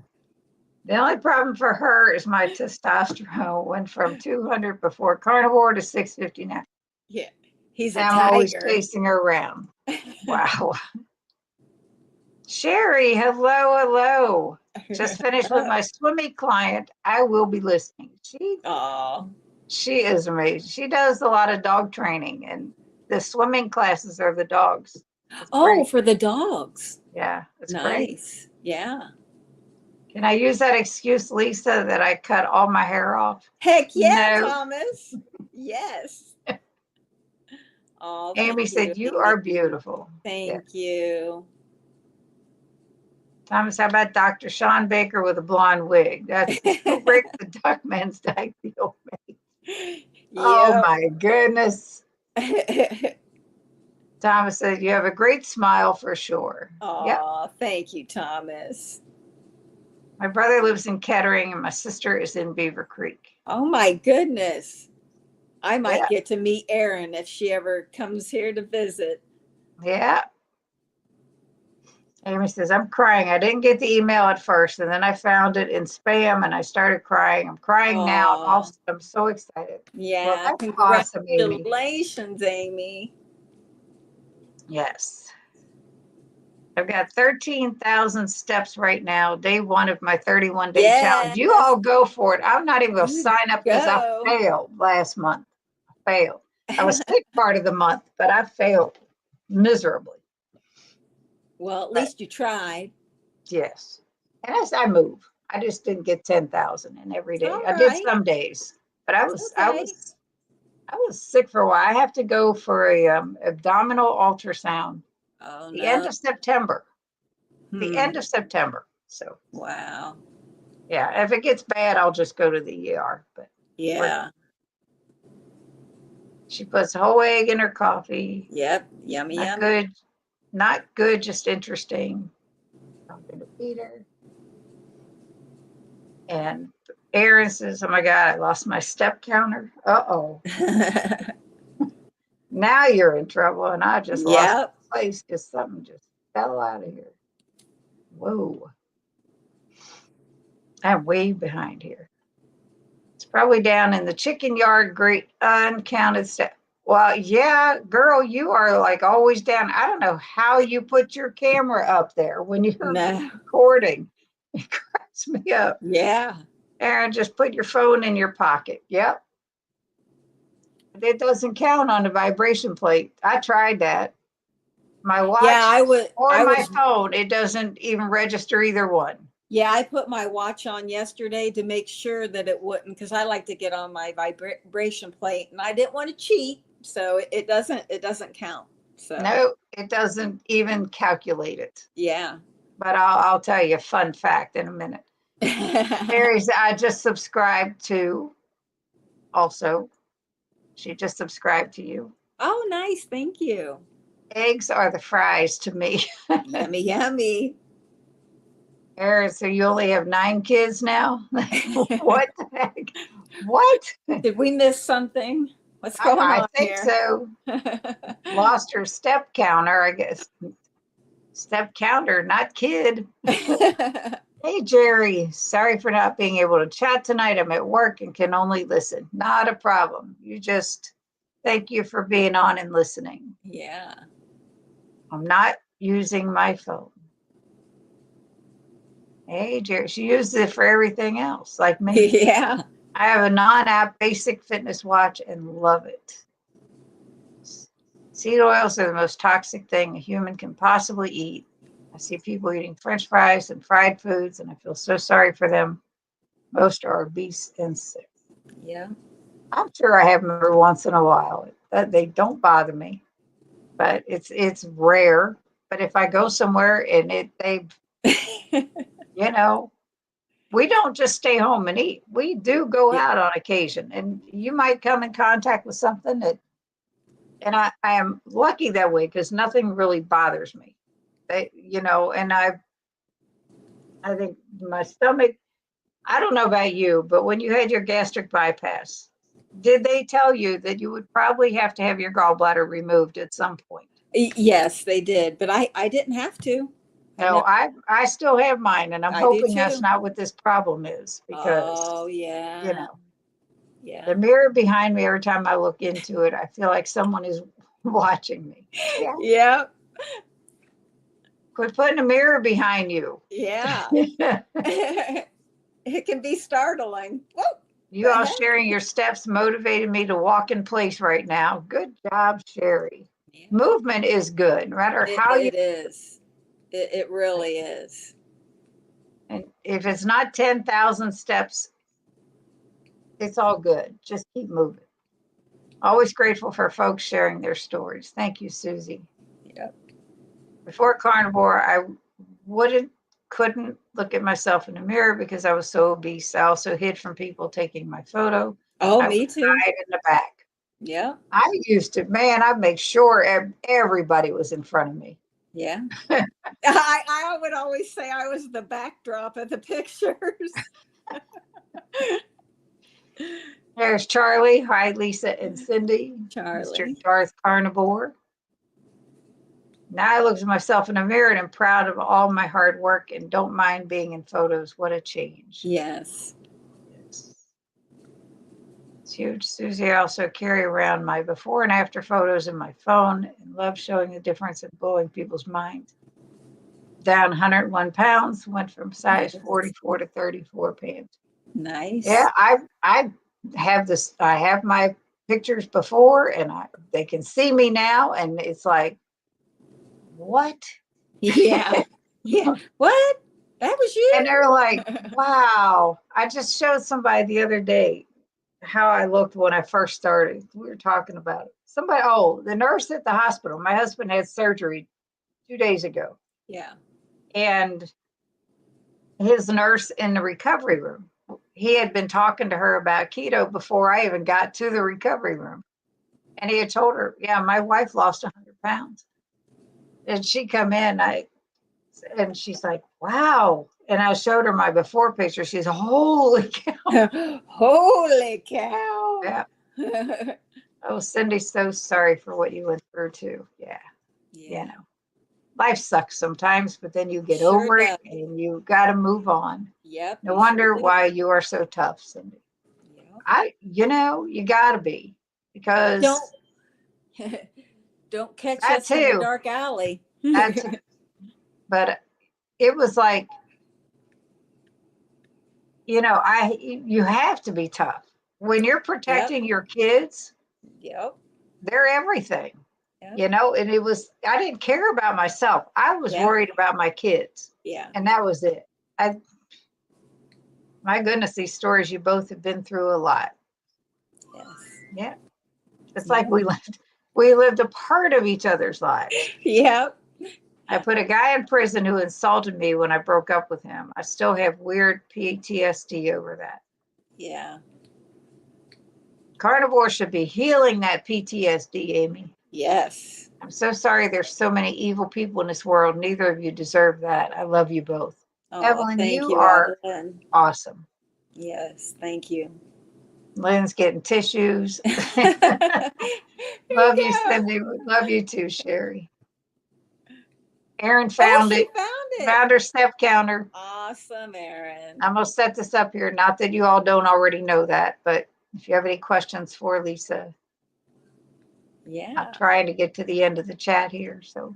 The only problem for her is my testosterone went from 200 before carnivore to 650 now. Yeah, he's a And I'm always tiger. chasing her around. Wow. Sherry, hello, hello. Just finished with my swimming client. I will be listening. Oh, She is amazing. She does a lot of dog training, and the swimming classes are the dogs. It's oh, great. for the dogs. Yeah, it's great. Nice. Yeah. Can I use that excuse, Lisa, that I cut all my hair off? Heck yeah, No. Thomas. Yes. Oh, thank Amy you, said, "You Amy. are beautiful." Yeah. Thank you. Thomas, how about Dr. Sean Baker with a blonde wig? That's who Rick the Duckman's ideal mate. Oh Yep. my goodness. Thomas said, "You have a great smile for sure." Yep. Oh, thank you, Thomas. My brother lives in Kettering and my sister is in Beaver Creek. Oh my goodness. I might Yeah. get to meet Erin if she ever comes here to visit. Yeah. Amy says, I'm crying. I didn't get the email at first, and then I found it in spam and I started crying. I'm crying now. Oh, I'm so excited. Well, yeah. that's awesome, Amy. Congratulations, Amy. Yes. I've got 13,000 steps right now, day one of my 31-day challenge. You Yes, all go for it. I'm not even going to you sign up because I go. failed last month. I failed. I was sick part of the month, but I failed miserably. Well, at But least you tried. yes. And as I move, I just didn't get 10,000 in every day. All I did right. some days, but It's okay. I was sick for a while. I have to go for a abdominal ultrasound Oh the end no. of September. The Hmm. end of September. So Wow. yeah, if it gets bad, I'll just go to the ER. But Yeah. she puts a whole egg in her coffee. Yep. Yummy, Not yummy. good, not good, just interesting. I'm gonna feed her. And Aaron says, "Oh my God, I lost my step counter. Uh-oh. Now you're in trouble." And I just lost Yep. my place because something just fell out of here. Whoa. I'm way behind here. It's probably down in the chicken yard, great uncounted step. Well, yeah, girl, you are like always down. I don't know how you put your camera up there when you're No. recording. It cracks me up. Yeah. Aaron, just put your phone in your pocket. Yep. It doesn't count on the vibration plate. I tried that. My Yeah, watch I would or I my was phone, it doesn't even register either one. yeah, I put my watch on yesterday to make sure that it wouldn't because I like to get on my vibration plate and I didn't want to cheat, so it doesn't count. So, No, it doesn't even calculate it. yeah. But I'll tell you a fun fact in a minute. Mary's, I just subscribed to also. She just subscribed to you. Oh, nice. Thank you. Eggs are the fries to me. Yummy, yummy. Erin, so you only have 9 kids now? What the heck? What? Did we miss something? What's going I on think here? so. Lost her step counter, I guess. Step counter, not kid. Hey, Jerry. Sorry for not being able to chat tonight. I'm at work and can only listen. Not a problem. You just thank you for being on and listening. Yeah. I'm not using my phone. Hey, Jerry. She uses it for everything else, like me. Yeah. I have a non-app basic fitness watch and love it. Seed oils are the most toxic thing a human can possibly eat. I see people eating French fries and fried foods, and I feel so sorry for them. Most are obese and sick. Yeah. I'm sure I have them every once in a while. They don't bother me, but it's rare. But if I go somewhere and you know, we don't just stay home and eat. We do go Yeah. out on occasion, and you might come in contact with something and I am lucky that way because nothing really bothers me. And I think my stomach. I don't know about you, but when you had your gastric bypass, did they tell you that you would probably have to have your gallbladder removed at some point? Yes, they did, but I didn't have to. I No, never. I still have mine, and I'm I do hoping that's too. not what this problem is Oh because, you yeah. know, Yeah. the mirror behind me, every time I look into it, I feel like someone is watching me. Yeah. Yeah. Quit putting a mirror behind you. Yeah. It can be startling. Whoa, You the all heck? sharing your steps motivated me to walk in place right now. Good job, Sherry. Yeah. Movement is good, no matter how you. It is. It really is. And if it's not 10,000 steps, it's all good. Just keep moving. Always grateful for folks sharing their stories. Thank you, Susie. Yep. Before carnivore, I wouldn't, couldn't look at myself in the mirror because I was so obese. I also hid from people taking my photo. Oh, I would me too. hide in the back. Yeah. I used to, man, I'd make sure everybody was in front of me. Yeah. I would always say I was the backdrop of the pictures. There's Charlie. Hi, Lisa and Cindy. Mr. Charlie. Darth Carnivore. Now I look at myself in the mirror and I'm proud of all my hard work and don't mind being in photos. What a change. Yes. Yes. It's huge. Susie, I also carry around my before and after photos in my phone and love showing the difference in blowing people's minds. Down 101 pounds, went from size 44 to 34 pounds. Nice. Yeah, I have this. I have my pictures before, and they can see me now, and it's like, what? Yeah. Yeah. What? That was you? And they're like, wow. I just showed somebody the other day how I looked when I first started. We were talking about it. Somebody, the nurse at the hospital. My husband had surgery 2 days ago, Yeah. and his nurse in the recovery room. He had been talking to her about keto before I even got to the recovery room. And he had told her, yeah, my wife lost 100 pounds. And she come in, and she's like, wow. And I showed her my before picture. She's, holy cow. Holy cow. Yeah. Oh, Cindy, so sorry for what you went through too. Yeah. Yeah. You know, life sucks sometimes, but then you get Sure over does. it and you got to move on. Yep. No you wonder sure do. why you are so tough, Cindy. Yep. You gotta be, because Don't catch that us in the too, dark alley. but it was like, you have to be tough. When you're protecting your kids, Yep. they're everything, Yep. and I didn't care about myself. I was Yep. worried about my kids. Yeah. And that was it. My goodness, these stories, you both have been through a lot. Yes. Yeah. It's like we lived a part of each other's lives. Yep. I put a guy in prison who insulted me when I broke up with him. I still have weird PTSD over that. Yeah. Carnivore should be healing that PTSD, Amy. Yes. I'm so sorry there's so many evil people in this world. Neither of you deserve that. I love you both. Oh, Evelyn, thank you you, are Evelyn. awesome. Yes, thank you. Lynn's getting tissues. There Love you, go. Cindy. Love you too, Sherry. Erin Oh, found she it. found it. Found her step counter. Awesome, Erin. I'm going to set this up here. Not that you all don't already know that, but if you have any questions for Lisa, Yeah. I'm trying to get to the end of the chat here. So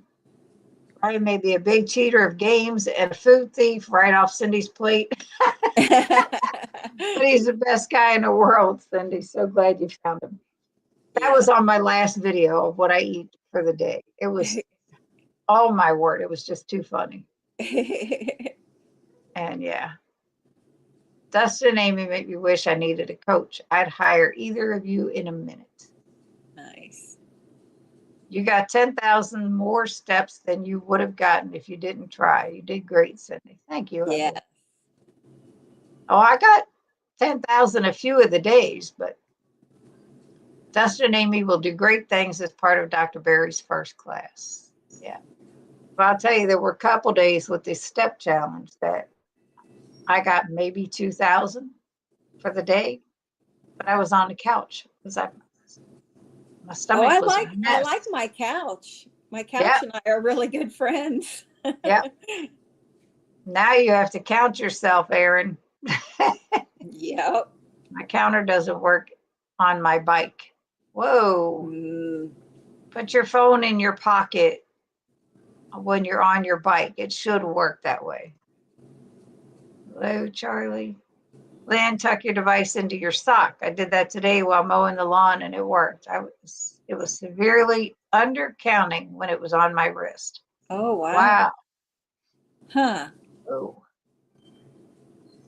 I may be a big cheater of games and a food thief right off Cindy's plate. But he's the best guy in the world, Cindy. So glad you found him. That was on my last video of what I eat for the day. It was, oh my word, it was just too funny. And yeah. Dustin and Amy make me wish I needed a coach. I'd hire either of you in a minute. Nice. You got 10,000 more steps than you would have gotten if you didn't try. You did great, Cindy. Thank you. Yeah. Evelyn. Oh, I got 10,000 a few of the days, but Dustin and Amy will do great things as part of Dr. Barry's first class. Yeah. But I'll tell you, there were a couple days with this step challenge that I got maybe 2,000 for the day, but I was on the couch because my stomach was a mess. I like my couch. My couch and I are really good friends. Yep. Now you have to count yourself, Erin. Yep. My counter doesn't work on my bike. Whoa. Put your phone in your pocket when you're on your bike. It should work that way. Hello, Charlie. Lynn, tuck your device into your sock. I did that today while mowing the lawn and it worked. It was severely undercounting when it was on my wrist. Oh, wow. Wow. Huh. Oh.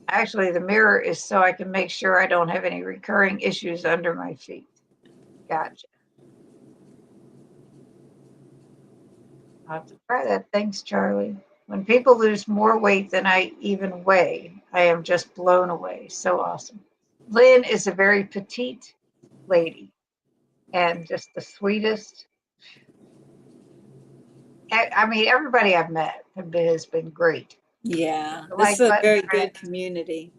Actually, the mirror is so I can make sure I don't have any recurring issues under my feet. Gotcha. I'll have to try that. Thanks, Charlie. When people lose more weight than I even weigh, I am just blown away. So awesome. Lynn is a very petite lady and just the sweetest. I mean, everybody I've met has been great. Yeah, this is Like a button very friends, good community.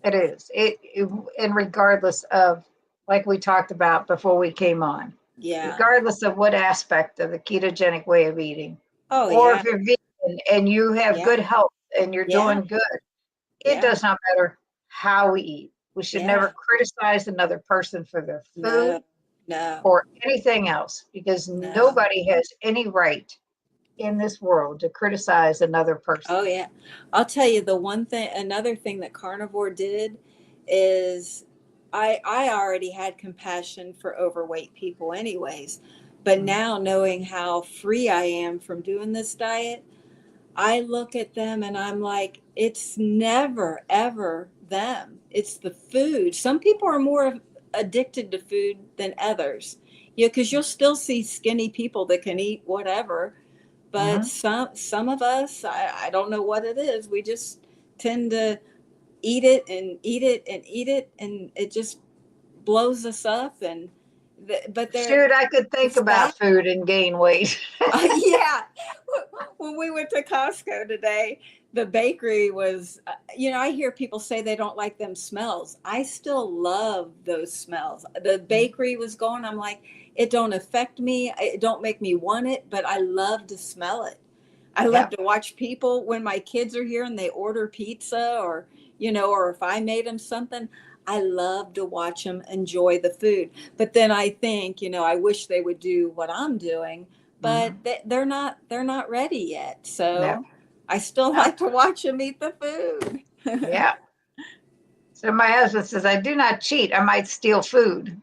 it is. And regardless of, like we talked about before we came on, Yeah. regardless of what aspect of the ketogenic way of eating, Oh, or yeah. if you're vegan and you have Yeah. good health and you're Yeah. doing good, it Yeah. does not matter how we eat. We should Yeah. never criticize another person for their food No, no, or anything else because no. nobody has any right in this world to criticize another person. Oh, yeah. I'll tell you another thing that carnivore did is I already had compassion for overweight people anyways, but Mhm. now knowing how free I am from doing this diet, I look at them and I'm like, it's never, ever them. It's the food. Some people are more addicted to food than others. Yeah, because you'll still see skinny people that can eat whatever, but Mhm. some of us, I don't know what it is. We just tend to eat it and eat it and eat it, and it just blows us up. And but there, Shoot, I could think it's bad. about food and gain weight. Yeah. When we went to Costco today, the bakery was, I hear people say they don't like them smells. I still love those smells. The bakery was going, I'm like, it don't affect me. It don't make me want it, but I love to smell it. I love Yep. to watch people when my kids are here and they order pizza or if I made them something, I love to watch them enjoy the food. But then I think, I wish they would do what I'm doing, but Mhm. they're not ready yet. No. So I still No. like to watch them eat the food. Yeah. So my husband says, I do not cheat. I might steal food.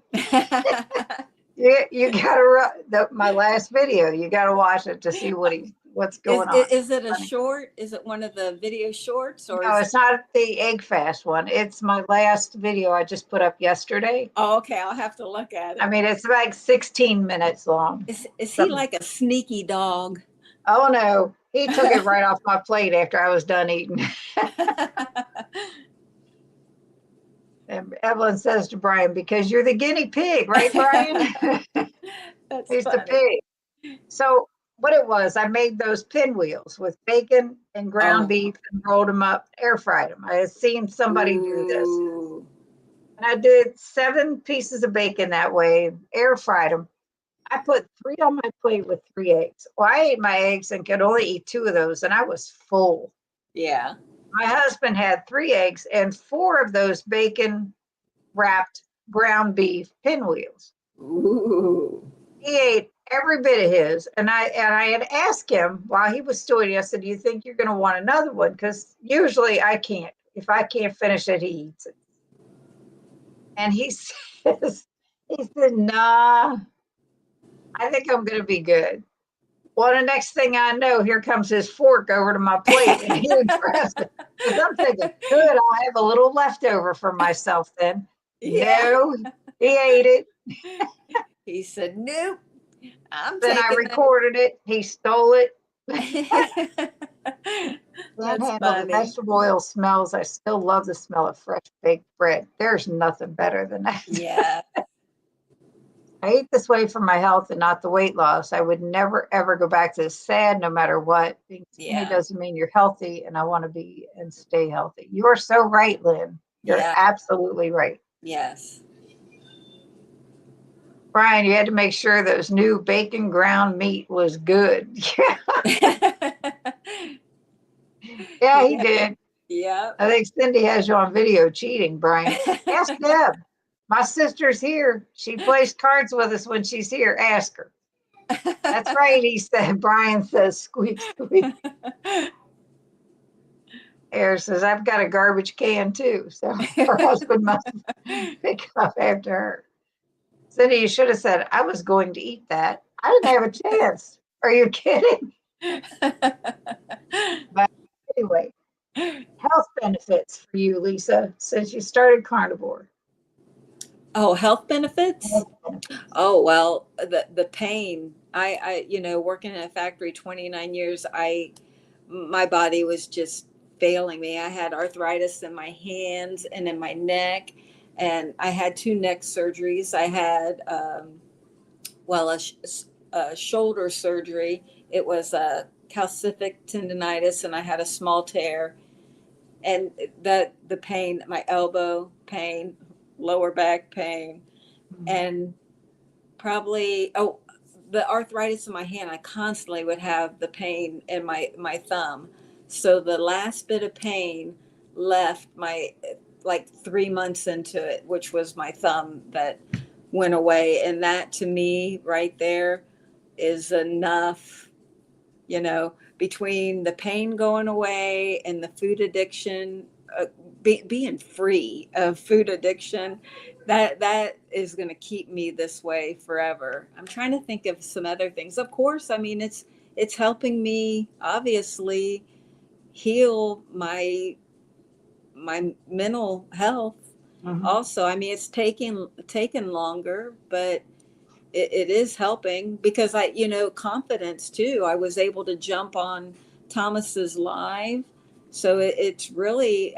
You gotta my last video. You gotta watch it to see what's Is, going on. is it a Funny. short? Is it one of the video shorts or No, is it? it's not the egg fast one. It's my last video I just put up yesterday. Oh, okay. I'll have to look at I it. mean, it's like 16 minutes long. Is he Something. like a sneaky dog? Oh no, he took it right off my plate after I was done eating. And Evelyn says to Brian, because you're the guinea pig, right, Brian? That's He's the funny. pig. So what it was, I made those pinwheels with bacon and ground Oh, beef and rolled them up, air fried them. I had seen somebody do this. ooh, And I did 7 pieces of bacon that way, air fried them. I put 3 on my plate with 3 eggs. Well, I ate my eggs and could only eat 2 of those, and I was full. yeah. My husband had 3 eggs and 4 of those bacon wrapped ground beef pinwheels. Ooh, He ate every bit of his, and I had asked him while he was still eating. I said, "Do you think you're going to want another one? Because usually I can't. If I can't finish it, he eats it." And he said, "Nah, I think I'm going to be good." Well, the next thing I know, here comes his fork over to my plate, and he grabs it because I'm thinking, "Good, I'll have a little leftover for myself then." yeah. No, he ate it. He said, "Nope, I'm Then I taking recorded it. He stole it. that." Can't That's handle the funny. vegetable oil smells. I still love the smell of fresh baked bread. There's nothing better than that. Yeah, I eat this way for my health and not the weight loss. I would never ever go back to this sad no matter what. Being skinny yeah, doesn't mean you're healthy, and I want to be and stay healthy. You are so right, Lynn. You're yeah, absolutely right. yes. Brian, you had to make sure those new bacon ground meat was good. Yeah, he Yeah, did. yeah. I think Cindy has you on video cheating, Brian. Ask Deb. My sister's here. She plays cards with us when she's here. Ask her. That's right, he said. Brian says, squeak, squeak. Air says, I've got a garbage can too. So her husband must pick up after her. Cindy, you should have said, I was going to eat that. I didn't have a chance. Are you kidding? But anyway, health benefits for you, Lisa, since you started carnivore. Oh, health benefits? Health benefits. Oh, well, the pain. Working in a factory 29 years, my body was just failing me. I had arthritis in my hands and in my neck, and I had 2 neck surgeries. I had a shoulder surgery it was a calcific tendonitis, and I had a small tear, and that the pain, my elbow pain, lower back pain, and probably the arthritis in my hand. I constantly would have the pain in my thumb. So the last bit of pain left my, like 3 months into it, which was my thumb that went away. And that to me right there is enough, between the pain going away and the food addiction, being free of food addiction, that is going to keep me this way forever. I'm trying to think of some other things. Of course, I mean, it's helping me obviously heal my mental health. Also, I mean, it's taken longer, but it is helping, because confidence too. I was able to jump on Thomas's live. So it's really,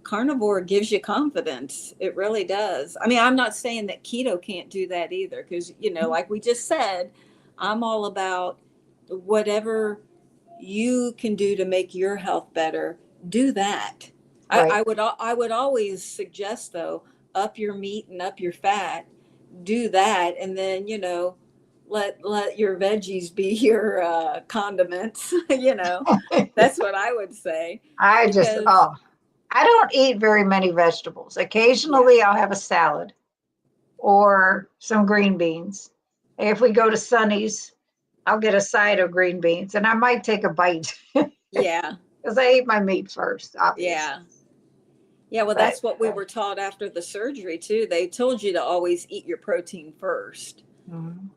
carnivore gives you confidence. It really does. I mean, I'm not saying that keto can't do that either, because, like we just said, I'm all about whatever you can do to make your health better, do that. Right. I would always suggest, though, up your meat and up your fat, do that, and then let your veggies be your condiments. That's what I would say. I just, Because I don't eat very many vegetables. yeah, Occasionally I'll have a salad or some green beans. If we go to Sonny's, I'll get a side of green beans and I might take a bite yeah, because I ate my meat first, obviously. yeah. Well, But that's what we were taught after the surgery too. They told you to always eat your protein first. mhm.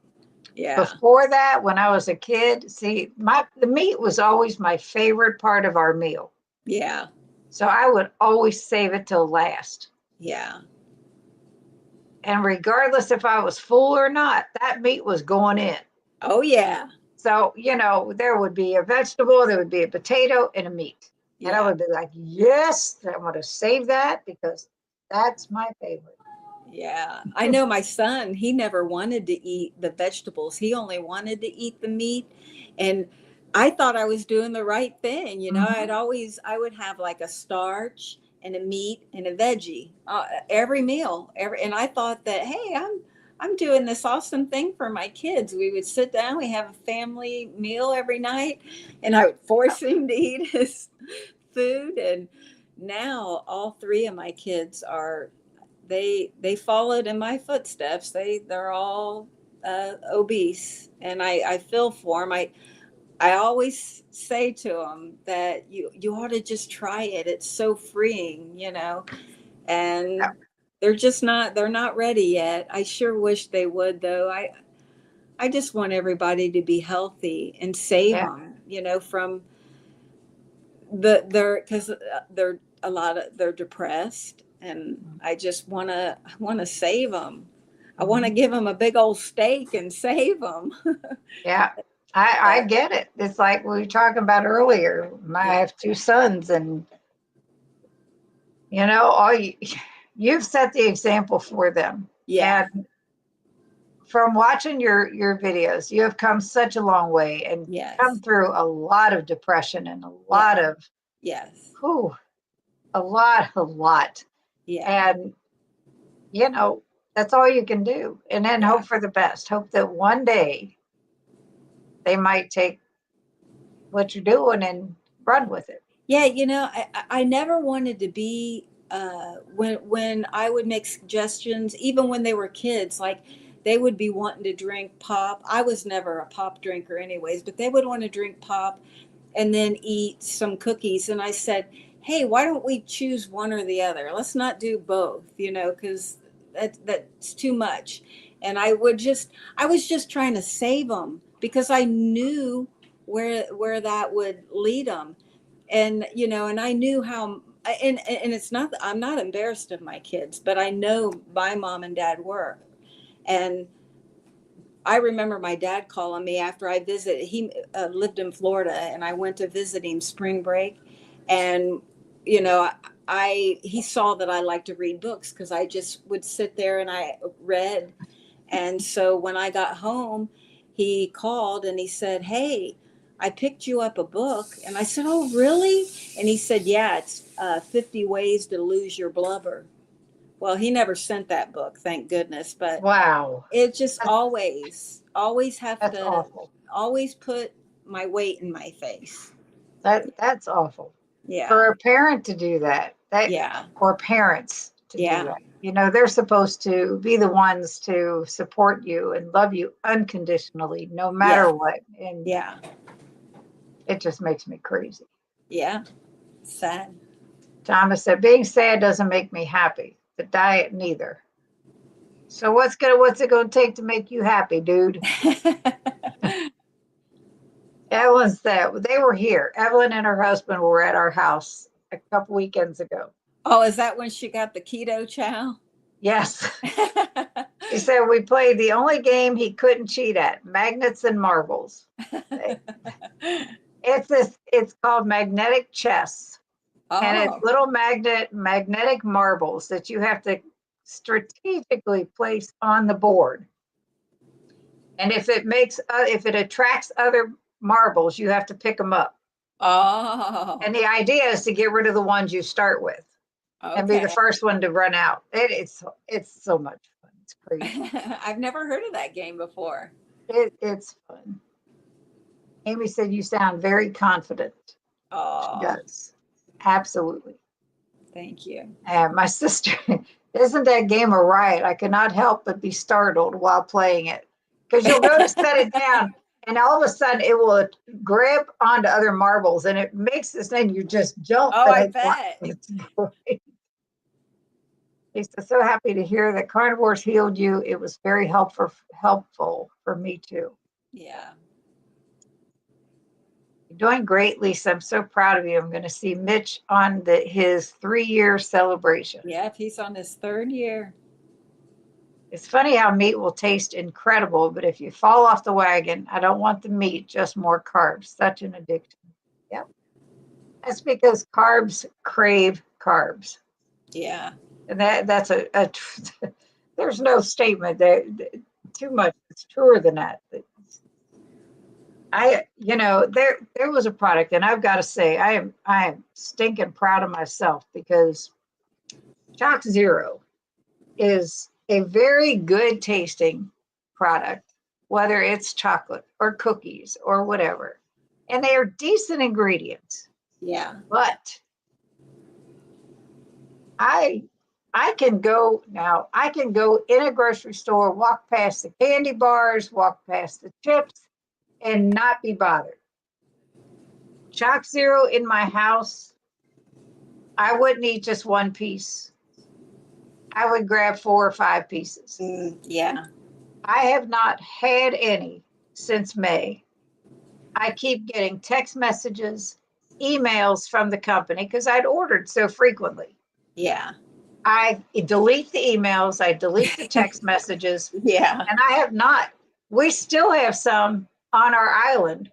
Yeah, Before that, when I was a kid, see, the meat was always my favorite part of our meal. yeah, So I would always save it till last. yeah. And regardless if I was full or not, that meat was going in. Oh yeah, So, there would be a vegetable, there would be a potato and a meat. And I yeah. would be like, yes, I'm going to save that because that's my favorite. Yeah, I know my son, he never wanted to eat the vegetables. He only wanted to eat the meat. And I thought I was doing the right thing. Mhm. I would have like a starch and a meat and a veggie, every meal, and I thought that, hey, I'm doing this awesome thing for my kids. We would sit down, we have a family meal every night, and I would force him to eat his food. And now all three of my kids they followed in my footsteps. They're all obese, and I feel for them. I always say to them that you ought to just try it. It's so freeing, Yeah. and they're not ready yet. I sure wish they would, though. I just want everybody to be healthy and save Yeah. them, from because they're a lot of they're depressed, and I want to save them. I want to Mhm. give them a big old steak and save them. Yeah. I get it. It's like we were talking about earlier. I Yeah. have two sons, and all you've set the example for them. Yeah. And from watching your videos, you have come such a long way and come Yes. through a lot of depression and a Yeah. lot of, Yes. whew, a lot. Yeah. And, you know, that's all you can do. And then Yeah. hope for the best. Hope that one day they might take what you're doing and run with it. Yeah, I never wanted to be, when I would make suggestions, even when they were kids, like they would be wanting to drink pop. I was never a pop drinker anyways, but they would want to drink pop and then eat some cookies. And I said, hey, why don't we choose one or the other? Let's not do both, because that's too much. And I was just trying to save them, because I knew where that would lead them. And and I knew how, and it's not, I'm not embarrassed of my kids, but I know my mom and dad were. And I remember my dad calling me after I visited. He lived in Florida, and I went to visit him spring break. And he saw that I like to read books, because I just would sit there and I read. And so when I got home, he called and he said, "Hey, I picked you up a book." And I said, "Oh, really?" And he said, "Yeah, it's 50 Ways to Lose Your Blubber." Well, he never sent that book, thank goodness. But Wow. it just That's, always have that's to, awful. always put my weight in my face. That's awful. Yeah. For a parent to do that, Yeah. or parents to do Yeah. that. You know, they're supposed to be the ones to support you and love you unconditionally, no Yeah. matter what. And Yeah. it just makes me crazy. Yeah. Sad. Thomas said, being sad doesn't make me happy. The diet neither. So what's it gonna take to make you happy, dude? Evelyn said they were here. Evelyn and her husband were at our house a couple weekends ago. Oh, is that when she got the keto chow? Yes. He said we played the only game he couldn't cheat at, magnets and marbles. It's called magnetic chess. And it's Oh. little magnetic marbles that you have to strategically place on the board. And if it attracts other marbles, you have to pick them up. Oh. And the idea is to get rid of the ones you start with and be the Okay. first one to run out. It's so much fun. It's crazy. I've never heard of that game before. It's fun. Amy said you sound very confident. She Oh, does. Absolutely. thank you. And my sister, isn't that game a riot? I cannot help but be startled while playing it. Because you'll go to set it down, and all of a sudden it will grab onto other marbles, and it makes this thing you just jump. Oh, And I bet. it's great. He's so happy to hear that carnivores healed you. It was very helpful for me too. Yeah. You're doing great, Lisa. I'm so proud of you. I'm going to see Mitch on his 3-year celebration. Yeah, he's on his 3rd year. It's funny how meat will taste incredible, but if you fall off the wagon, I don't want the meat, just more carbs. Such an addiction. Yep. That's because carbs crave carbs. Yeah. And that's there's no statement there too much. It's truer than that. There was a product, and I've got to say, I am stinking proud of myself because Chalk Zero is a very good tasting product, whether it's chocolate or cookies or whatever. And they are decent ingredients. Yeah. But I I can go in a grocery store, walk past the candy bars, walk past the chips, and not be bothered. Chalk Zero in my house, I wouldn't eat just one piece. I would grab 4 or 5 pieces. Yeah. I have not had any since May. I keep getting text messages, emails from the company because I'd ordered so frequently. Yeah. I delete the emails, I delete the text messages, Yeah. and I have not. We still have some on our island.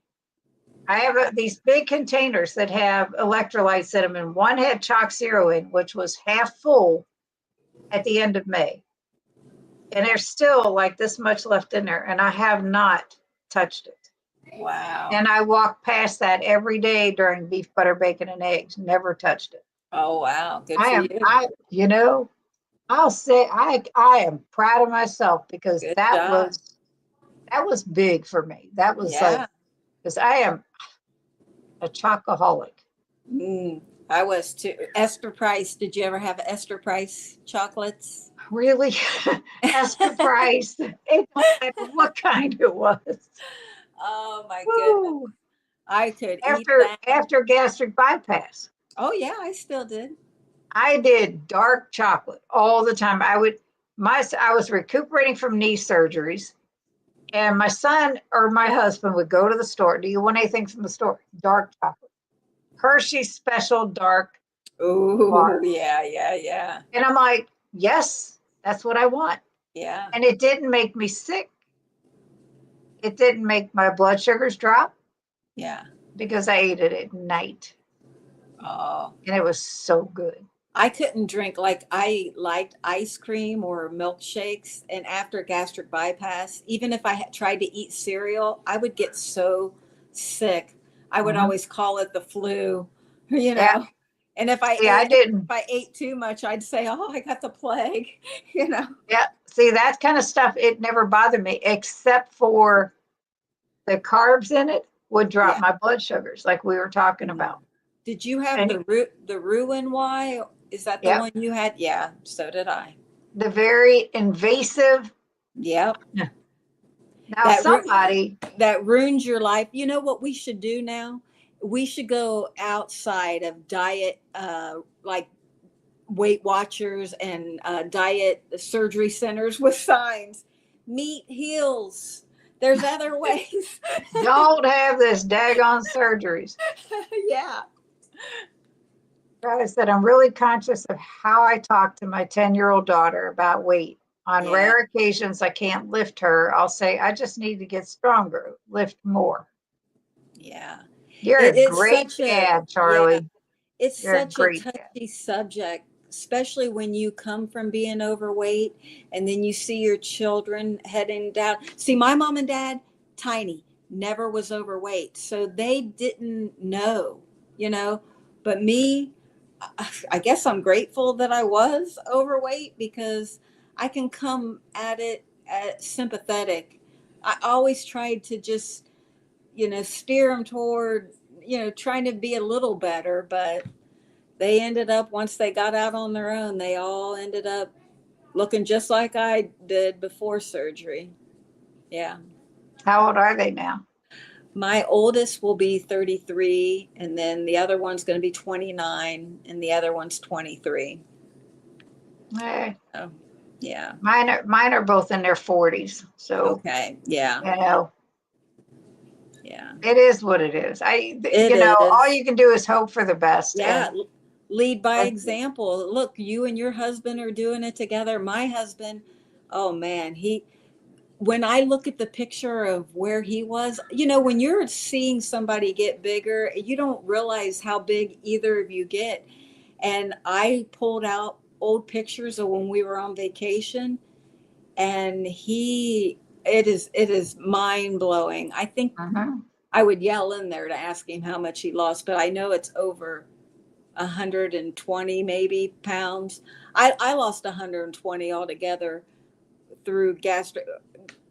I have these big containers that have electrolytes in them, and one had Chalk Zero in, which was half full at the end of May. And there's still like this much left in there, and I have not touched it. Wow. And I walk past that every day during beef, butter, bacon, and eggs. Never touched it. Oh, wow. Good for you. I'll say I am proud of myself because Good that job. was big for me. That was like Yeah. because I am a chocoholic. I was too. Esther Price. Did you ever have Esther Price chocolates? Really, Esther Price. It don't matter what kind it was. Oh my goodness. Woo. I could eat After that. after gastric bypass, Oh yeah, I still did. I did dark chocolate all the time. I was recuperating from knee surgeries, and my son or my husband would go to the store. Do you want anything from the store? Dark chocolate, Hershey's Special Dark Oh bar, yeah, yeah, yeah, and I'm like, yes, that's what I want. yeah, And it didn't make me sick. It didn't make my blood sugars drop yeah. because I ate it at night, Oh, and it was so good. I couldn't drink, like, I liked ice cream or milkshakes, and after gastric bypass, even if I had tried to eat cereal, I would get so sick. I would Mhm. always call it the flu, you Yeah. know. And See, I if didn't. I ate too much, I'd say, "Oh, I got the plague," you know. Yeah. See, that kind of stuff, it never bothered me, except for the carbs in it would drop Yeah. my blood sugars, like we were talking Mm. about. Did you have And the Roux Y? Is that the yep, one you had? Yeah, so did I. the very invasive. Yep. Now, That ru- somebody, that ruins your life. You know what we should do now? We should go outside of diet, like Weight Watchers and diet surgery centers with signs. Meat heals. There's other ways. don't have this daggone surgeries. Yeah. Like I said, I'm really conscious of how I talk to my 10-year-old daughter about weight. On Yeah. rare occasions, I can't lift her. I'll say, I just need to get stronger, lift more. Yeah. You're a It's great such a, dad, yeah, Charlie. it's You're a such a great dad. touchy subject, especially when you come from being overweight and then you see your children heading down. See, my mom and dad, tiny, never was overweight. So they didn't know, you know, but me, I guess I'm grateful that I was overweight because I can come at it sympathetic. I always tried to just, steer them toward, trying to be a little better, but they ended up, once they got out on their own, they all ended up looking just like I did before surgery. Yeah. How old are they now? My oldest will be 33, and then the other one's going to be 29, and the other one's 23. Eh, So, yeah. mine are both in their 40s. So, Okay. Yeah. you know, Yeah. it is what it is. It All is. you can do is hope for the best. Yeah. And Lead by that's example. Look, you and your husband are doing it together. My husband, oh man, when I look at the picture of where he was, when you're seeing somebody get bigger, you don't realize how big either of you get. And I pulled out old pictures of when we were on vacation, and it is mind blowing. I think mhm. I would yell in there to ask him how much he lost, but I know it's over 120 maybe pounds. I lost 120 altogether through gastric.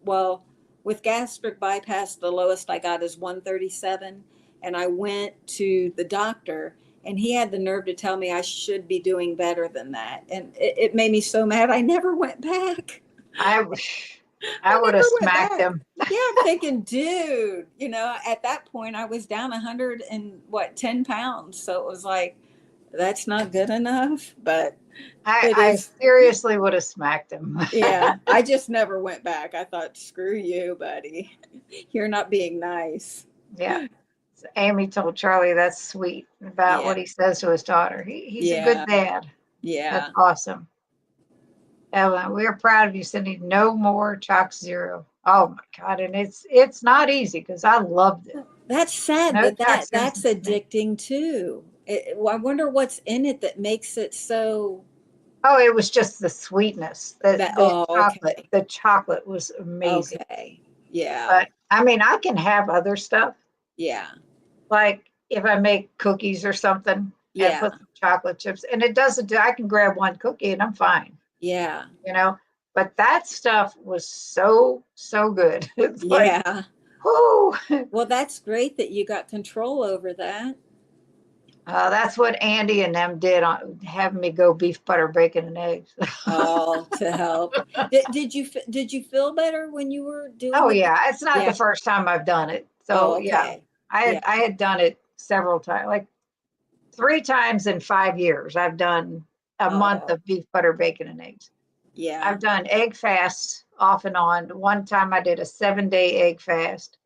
Well, with gastric bypass, the lowest I got is 137. And I went to the doctor, and he had the nerve to tell me I should be doing better than that. And it made me so mad. I never went back. I I I would have never went smacked back. him. Yeah, I'm thinking, dude, at that point I was down 10 pounds. So it was like, that's not good enough, but it I is. seriously would have smacked him. Yeah, I just never went back. I thought, screw you, buddy. You're not being nice. Yeah. So Amy told Charlie that's sweet about Yeah, what he says to his daughter. He's a good yeah, dad. That's yeah. awesome. Ellen, we are proud of you sending no more Chalk Zero. Oh my God. And it's not easy because I loved it. That's sad, No but toxins that's in me. addicting too. I wonder what's in it that makes it so Oh, it was just the sweetness. that. The Oh, chocolate. okay, The chocolate was amazing. okay, yeah, But I mean, I can have other stuff. yeah, Like if I make cookies or something and yeah, put some chocolate chips, and it doesn't, I can grab one cookie and I'm fine, yeah, you know. But that stuff was so, so good. It's like, yeah. whoo. Well, that's great that you got control over that. That's what Andy and them did on having me go beef, butter, bacon, and eggs. Oh, to help. Did you feel better when you were doing Oh the? yeah, it's not the Yeah. first time I've done it. Oh, So yeah, okay. I Yeah. had I had done it several times, like 3 times in 5 years. I've done a month Oh, of beef, butter, bacon, and eggs. yeah. I've done egg fasts off and on. One time I did a 7-day egg fast.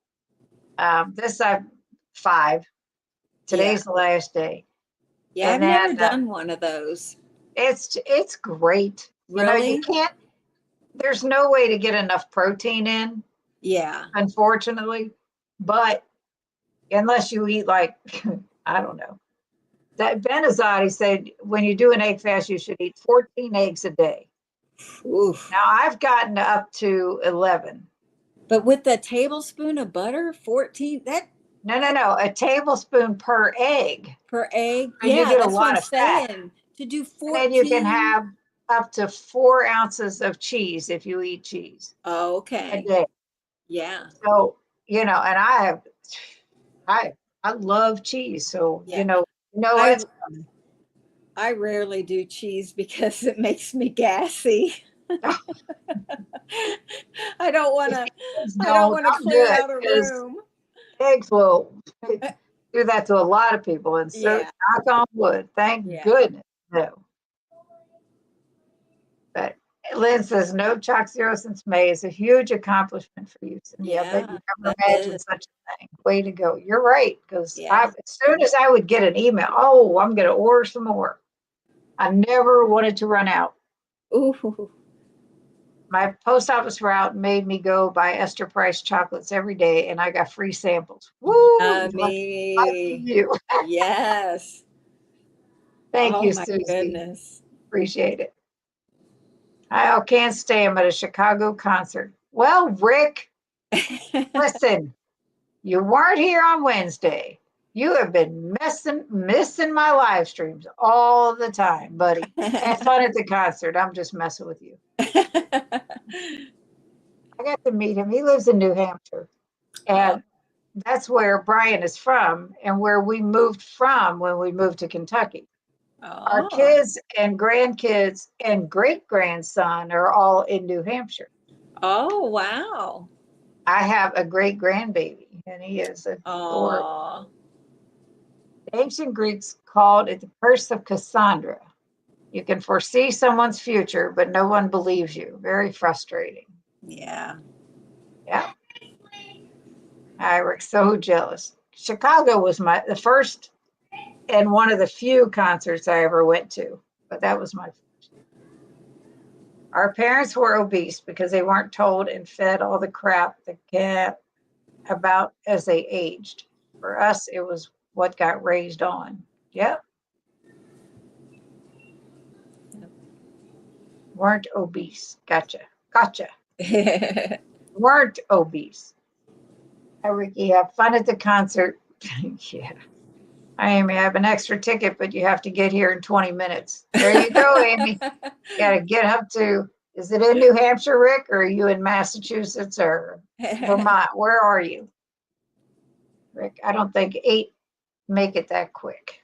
This I've 5. Yeah. Today's the last day, Yeah. I've and never then done one of those. it's great. You Really? can't. There's no way to get enough protein in, Yeah. unfortunately. But unless you eat like I don't know, That Benazati said when you do an egg fast, you should eat 14 eggs a day. Oof. Now I've gotten up to 11. But with a tablespoon of butter, 14, that No. A tablespoon per egg. per egg. And you Yeah, get a that's what lot I'm of fat. saying. To do And then you can 14. have up to 4 ounces of cheese if you eat cheese Oh, a okay. day. Yeah. So, and I love cheese. So, Yeah. I it's I rarely do cheese because it makes me gassy. I don't want to I don't want to don't do clear it out a because room. eggs will do that to a lot of people. And so, Yeah. knock on wood, thank Yeah. goodness. No. But Lynn says, no chalk zero since May is a huge accomplishment for you, Cindy. I bet Yeah, you never that imagined is. such a thing. Way to go. You're right. Because Yeah. as soon as I would get an email, oh, I'm going to order some more. I never wanted to run out. Ooh. My post office route made me go buy Esther Price chocolates every day, and I got free samples. Woo! Lucky Yummy. you. Yes. Thank Oh you, my Susie. goodness. Appreciate it. I can't stay. I'm at a Chicago concert. Well, Rick, listen, you weren't here on Wednesday. You have been missing my live streams all the time, buddy. Have fun at the concert. I'm just messing with you. I got to meet him. He lives in New Hampshire. Oh, And that's where Brian is from and where we moved from when we moved to Kentucky. Our oh, kids and grandkids and great grandson are all in New Hampshire. oh, wow. I have a great grandbaby, and he is adorable. Oh, The ancient Greeks called it the curse of Cassandra. You can foresee someone's future, but no one believes you. Very frustrating. yeah. Yeah. I was so jealous. Chicago was the first and one of the few concerts I ever went to, but that was my first. Our parents were obese because they weren't told and fed all the crap that came about as they aged. For us, it was what got raised on. Yep. Weren't obese. Gotcha. Weren't obese. Hi, Ricky. Have fun at the concert. Yeah. Hi, Amy. I have an extra ticket, but you have to get here in 20 minutes. There you go, Amy. You got to get up to, is it in New Hampshire, Rick, or are you in Massachusetts or Vermont? Where are you? Rick, I don't think 8 make it that quick.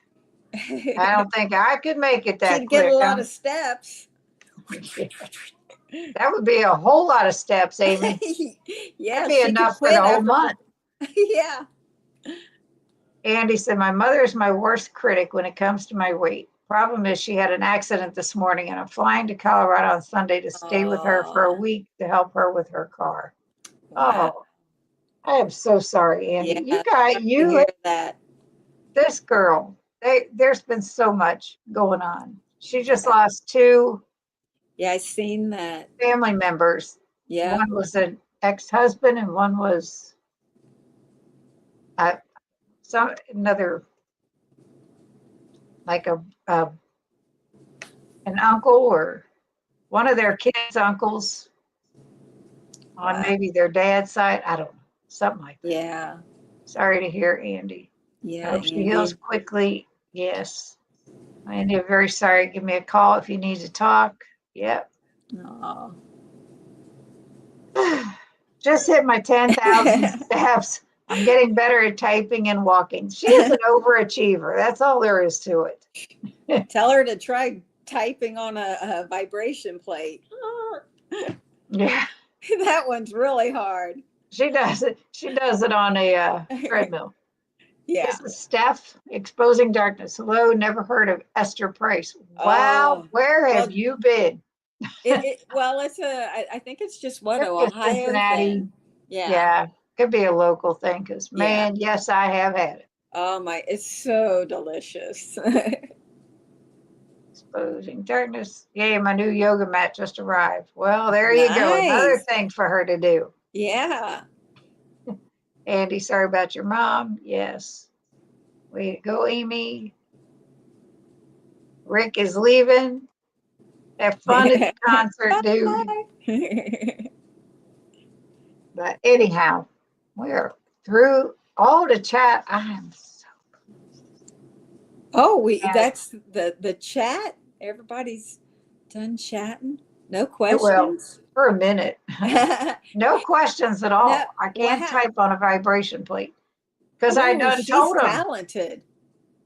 I don't think I could make it that She'd quick. get a lot of steps. That would be a whole lot of steps, Amy. Yeah, That'd be she could enough for the quit whole after. month. Yeah. Andy said, my mother is my worst critic when it comes to my weight. Problem is, she had an accident this morning, and I'm flying to Colorado on Sunday to stay with her for a Oh, week to help her with her car. wow. Oh, I am so sorry, Andy. Yeah, sorry to hear that. This girl, there's been so much going on. She just Yeah. lost 2 Yeah, I seen that. family members. Yeah. One was an ex-husband, and one was uh, another, like an uncle or one of their kids' uncles on Wow. maybe their dad's side. I don't know, something like that. Yeah. Sorry to hear, Andy. I Yeah, hope she heals Andy. quickly. Yes. Andy, I'm very sorry. Give me a call if you need to talk. Yep. Oh. Just hit my 10,000 steps. I'm getting better at typing and walking. She is an overachiever. That's all there is to it. Tell her to try typing on a vibration plate. Yeah, That one's really hard. she does it. She does it on a treadmill. Yeah. This is Steph, Exposing Darkness. Hello, never heard of Esther Price. Wow, Oh, where have well, you been? well, I think it's just what, Could an be a Ohio Cincinnati. thing. Yeah. Yeah, could be a local thing because, Yeah. man, yes, I have had it. Oh my, it's so delicious. Exposing Darkness. Yay, my new yoga mat just arrived. Well, there you go. Another Nice. thing for her to do. Yeah. Andy, sorry about your mom. Yes. Way to go, Amy. Rick is leaving. Have fun at the concert, dude. Bye. But anyhow, we're through all the chat. I am so Oh, glad. that's the chat. Everybody's done chatting. No Well, questions. for a minute. No questions at all. No, I can't type on a vibration plate because I done she's told him. talented.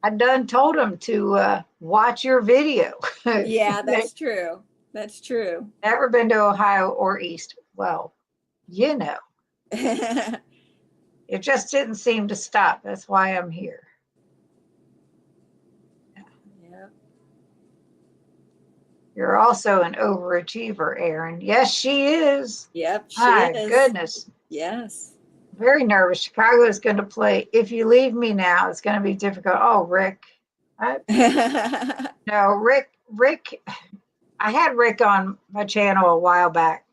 I done told him to watch your video. Yeah, that's true. That's true. Never been to Ohio or East. Well, you know, it just didn't seem to stop. That's why I'm here. Yeah. You're also an overachiever, Erin. Yes, she is. Yep, she My is. goodness. Yes. Very nervous. Chicago is going to play. If you leave me now, it's going to be difficult. Oh, Rick. No, Rick. I had Rick on my channel a while back,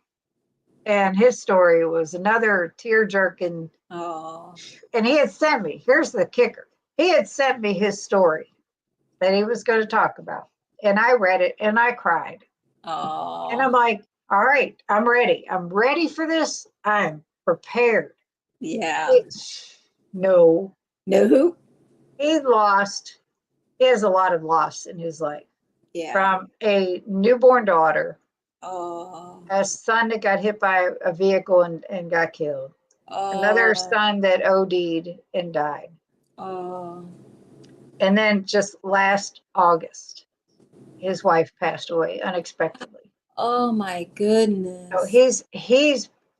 and his story was another tear-jerking. Oh. And he had sent me. Here's the kicker. He had sent me his story that he was going to talk about, and I read it and I cried. Oh. And I'm like, all right, I'm ready. I'm ready for this. I'm prepared. Yeah. No. No. He lost. He has a lot of loss in his life. Yeah. From a newborn daughter, Oh. a son that got hit by a vehicle and got killed, another son that OD'd and died. Oh. And then just last August, his wife passed away unexpectedly. Oh my goodness. So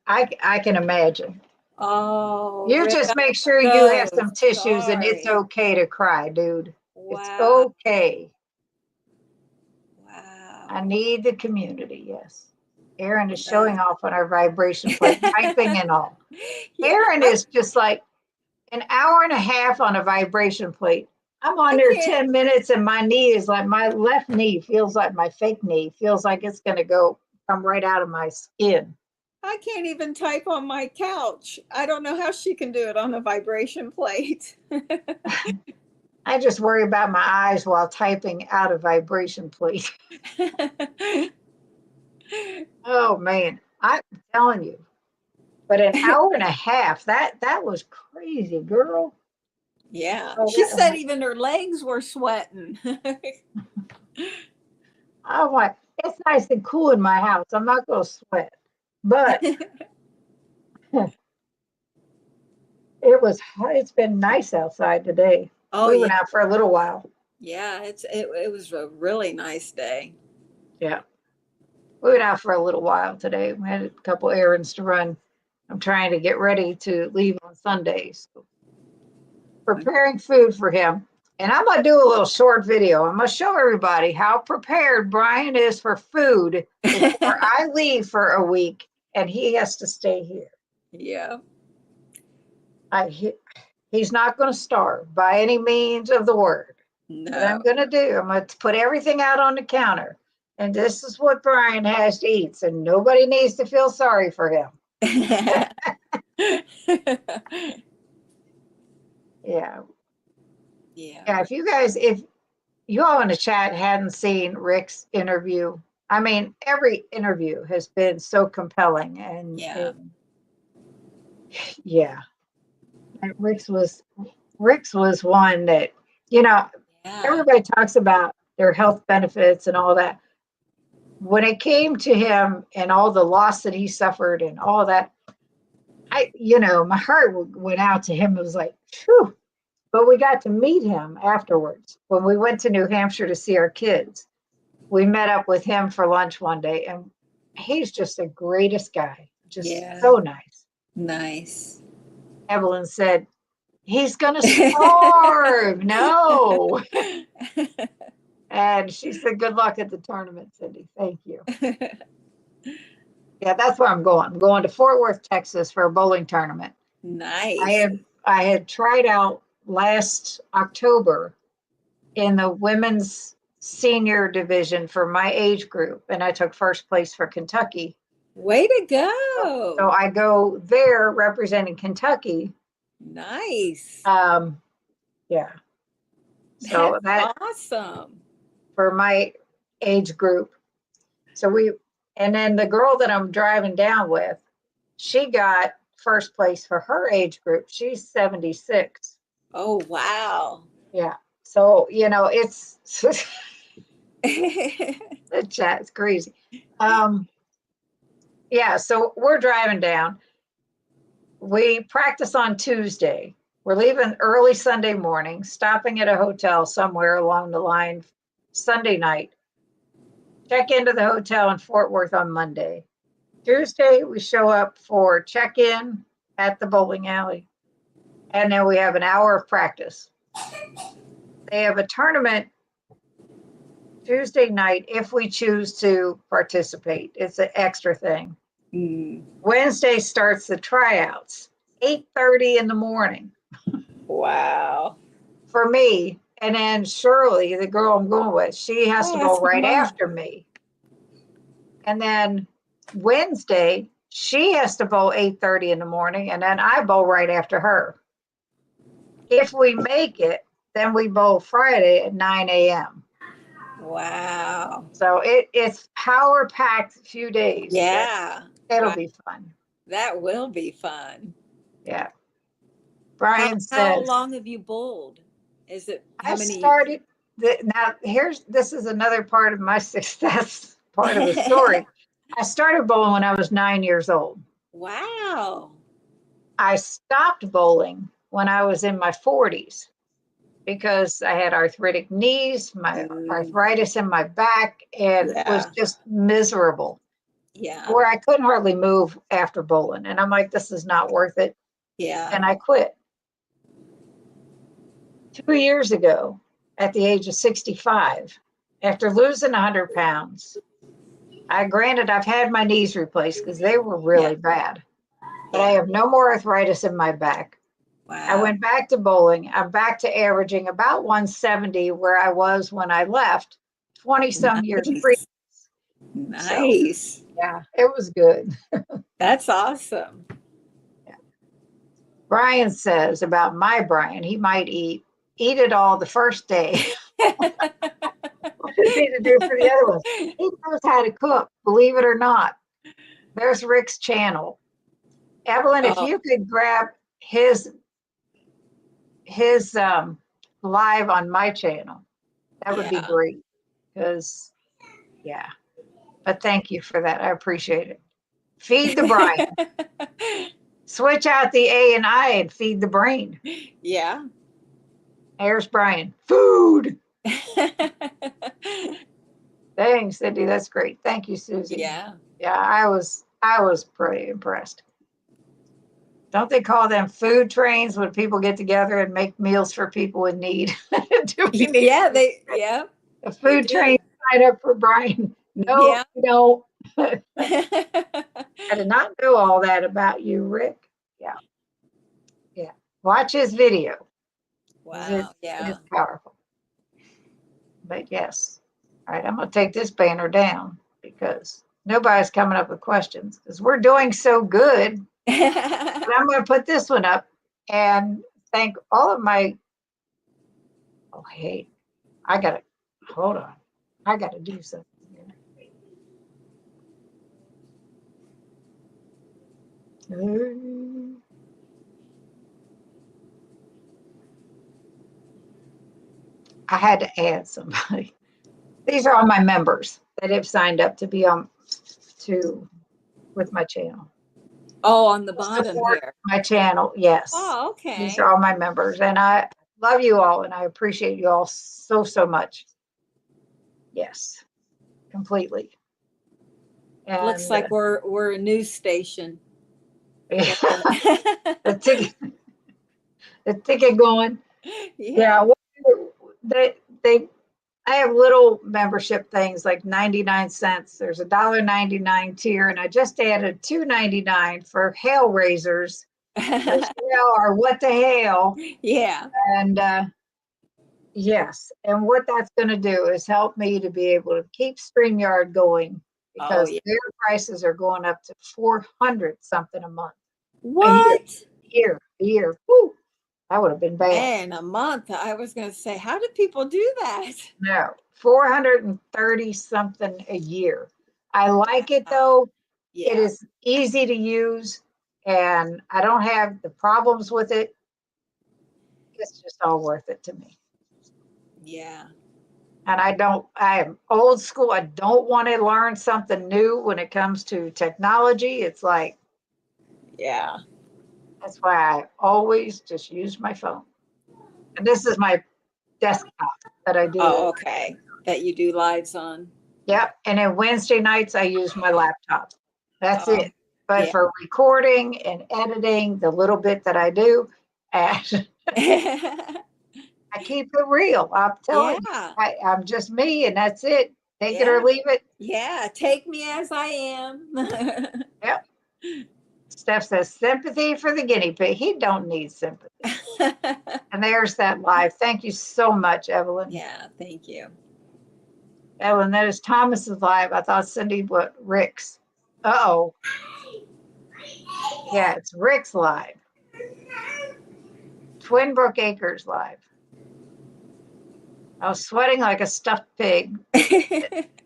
I can imagine. Oh. You Rick, just make sure you have some tissues and it's okay to cry, dude. Wow. It's okay. Wow. I need the community, yes. Erin is showing off on our vibration plate, typing and all. Yeah, Erin is just like an hour and a half on a vibration plate. I'm on there 10 minutes and my knee is like, my left knee feels like my fake knee, feels like it's going to come right out of my skin. I can't even type on my couch. I don't know how she can do it on a vibration plate. I just worry about my eyes while typing out a vibration plate. Oh man, I'm telling you. But an hour and a half, that was crazy, girl. Yeah. She said even her legs were sweating. I'm like, it's nice and cool in my house. I'm not going to sweat. But it's been nice outside today. Oh, we went out for a little while. Yeah, it was a really nice day. Yeah. We went out for a little while today. We had a couple errands to run. I'm trying to get ready to leave on Sundays. So preparing food for him. And I'm going to do a little short video. I'm going to show everybody how prepared Brian is for food before I leave for a week and he has to stay here. Yeah. He's not going to starve by any means of the word. No. What I'm going to do, I'm going to put everything out on the counter. And this is what Brian has to eat. So nobody needs to feel sorry for him. Yeah. Yeah. If you all in the chat hadn't seen Rick's interview, I mean, every interview has been so compelling. And yeah. And Rick's was one that, everybody talks about their health benefits and all that. When it came to him and all the loss that he suffered and all that, my heart went out to him. It was like, phew. But we got to meet him afterwards. When we went to New Hampshire to see our kids, we met up with him for lunch one day, and he's just the greatest guy. Just so nice. Nice. Evelyn said, he's going to starve. No. And she said, good luck at the tournament, Cindy. Thank you. Yeah, that's where I'm going. I'm going to Fort Worth, Texas for a bowling tournament. Nice. I had tried out last October in the women's senior division for my age group, and I took first place for Kentucky. Way to go. So I go there representing Kentucky. Nice. Yeah. So that's awesome. for my age group. And then the girl that I'm driving down with, she got first place for her age group. She's 76. Oh, wow. Yeah. So, it's the chat's crazy. Yeah. So we're driving down. We practice on Tuesday. We're leaving early Sunday morning, stopping at a hotel somewhere along the line Sunday night. Check into the hotel in Fort Worth on Monday. Tuesday, we show up for check-in at the bowling alley. And then we have an hour of practice. They have a tournament Tuesday night if we choose to participate. It's an extra thing. Wednesday starts the tryouts, 8:30 in the morning. Wow. For me. And then Shirley, the girl I'm going with, she has to bowl right Mom. after me. And then Wednesday, she has to bowl 8:30 in the morning, and then I bowl right after her. If we make it, then we bowl Friday at 9 a.m. Wow. So it's power-packed few days. Yeah. It'll be fun. That will be fun. Yeah. Brian How says, long have you bowled? Is it I started, now this is another part of my success, part of the story. I started bowling when I was 9 years old. Wow. I stopped bowling when I was in my 40s because I had arthritic knees, my arthritis in my back, and it was just miserable. Yeah. Where I couldn't hardly move after bowling. And I'm like, this is not worth it. Yeah. And I quit. 2 years ago, at the age of 65, after losing 100 pounds, granted, I've had my knees replaced because they were really bad, but I have no more arthritis in my back. Wow. I went back to bowling. I'm back to averaging about 170 where I was when I left 20 some years previous. Nice. So, yeah, it was good. That's awesome. Yeah. Brian says about my Brian, he might eat it all the first day. What does he need to do for the other ones? He knows how to cook, believe it or not. There's Rick's channel. Evelyn, if you could grab his live on my channel, that would be great. Because, but thank you for that. I appreciate it. Feed the Brian. Switch out the A and I and feed the brain. Yeah. There's Brian. Food. Thanks, Cindy. That's great. Thank you, Susie. Yeah. Yeah, I was pretty impressed. Don't they call them food trains when people get together and make meals for people in need? Yeah. A food train sign up for Brian. No, no. I did not know all that about you, Rick. Yeah. Yeah. Watch his video. Wow. It's powerful. But yes. All right, I'm going to take this banner down because nobody's coming up with questions because we're doing so good. But I'm going to put this one up and thank all of my. Oh, hey, hold on. I got to do something here. I had to add somebody. These are all my members that have signed up to be on with my channel. Oh, on the bottom here. My channel, yes. Oh, okay. These are all my members, and I love you all, and I appreciate you all so much. Yes, completely. And, looks like we're a news station. the ticket going. Yeah, I have little membership things like 99 cents. There's $1.99 tier, and I just added $2.99 for hail raisers. Or what the hell? Yeah. And yes, and what that's going to do is help me to be able to keep StreamYard going because their prices are going up to $400 something a month. What? A year. Woo, that would have been bad. Man, a month. I was going to say, how do people do that? No, $430 something a year. I like it though. It Yeah. is easy to use and I don't have the problems with it. It's just all worth it to me. Yeah. And I am old school. I don't want to learn something new when it comes to technology. It's like, Yeah. that's why I always just use my phone. And this is my desktop that I do. Oh, okay. That you do lives on. Yep. And then Wednesday nights, I use my laptop. That's Oh, it. But yeah. for recording and editing, the little bit that I do, and I keep it real. I'm telling you, Yeah. I'm just me, and that's it. Take it or Yeah. leave it. Yeah. Take me as I am. Yep. Steph says sympathy for the guinea pig. He don't need sympathy. And there's that live. Thank you so much, Evelyn. Yeah. Thank you. Evelyn, that is Thomas's live. I thought Cindy what Rick's. Uh-oh. Yeah, it's Rick's live. Twinbrook Acres live. I was sweating like a stuffed pig,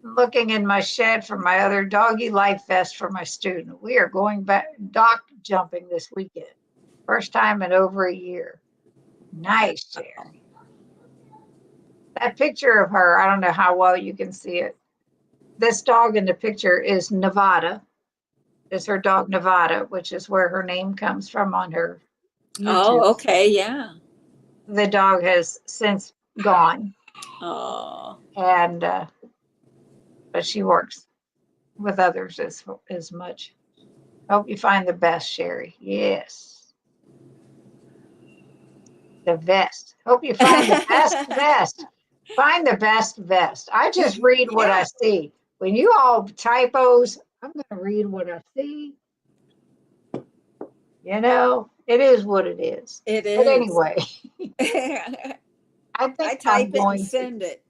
looking in my shed for my other doggy life vest for my student. We are going back dock jumping this weekend. First time in over a year. Nice, Jerry. That picture of her, I don't know how well you can see it. This dog in the picture is Nevada. Is her dog Nevada, which is where her name comes from on her YouTube. Oh, okay. Yeah. The dog has since gone, Oh. and but she works with others as much. Hope you find the best, Sherry. Yes, the vest. Hope you find the best vest. Find the best vest. I just read what I see. When you all typos, I'm going to read what I see. You know, it is what it is. It But is. anyway, I I think type I'm it and going to send it.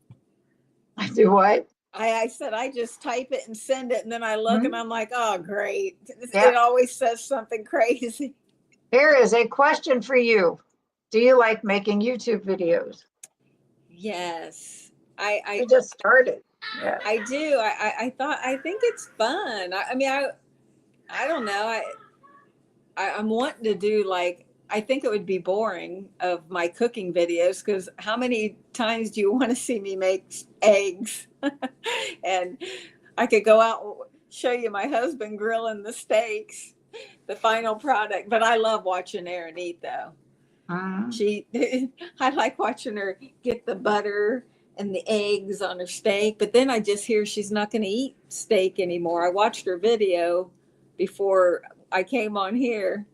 do what? I said I just type it and send it, and then I look and I'm like, oh, great. Yeah. It always says something crazy. Here is a question for you. Do you like making YouTube videos? Yes. I just started. Yeah. I do. I think it's fun. I mean, I don't know. I'm wanting to do like, I think it would be boring of my cooking videos because how many times do you want to see me make eggs? And I could go out and show you my husband grilling the steaks, the final product. But I love watching Erin eat though. She, I like watching her get the butter and the eggs on her steak. But then I just hear she's not going to eat steak anymore. I watched her video before I came on here.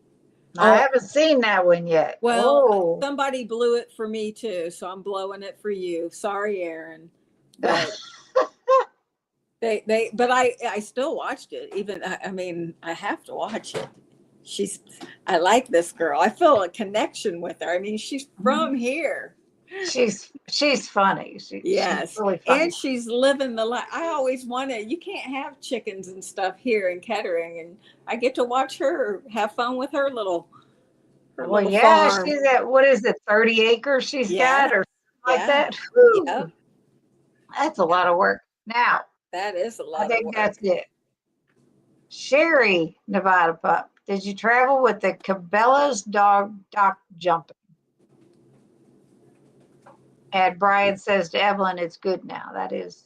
I haven't seen that one yet. Well, somebody blew it for me too, so I'm blowing it for you. Sorry, Erin, but but I still watched it. Even I mean, I have to watch it. I like this girl. I feel a connection with her. I mean, she's from here. She's funny. Yes, she's really funny. and she's living the life. I always wanted. You can't have chickens and stuff here in Kettering, and I get to watch her have fun with her little. Well, yeah, farm. She's at what is it, 30 acres she's got or something like that. Yep. That's a lot of work. Now that is a lot. I think that's it. Sherry, Nevada pup. Did you travel with the Cabela's dog dock jumping? And Brian says to Evelyn, it's good now. That is,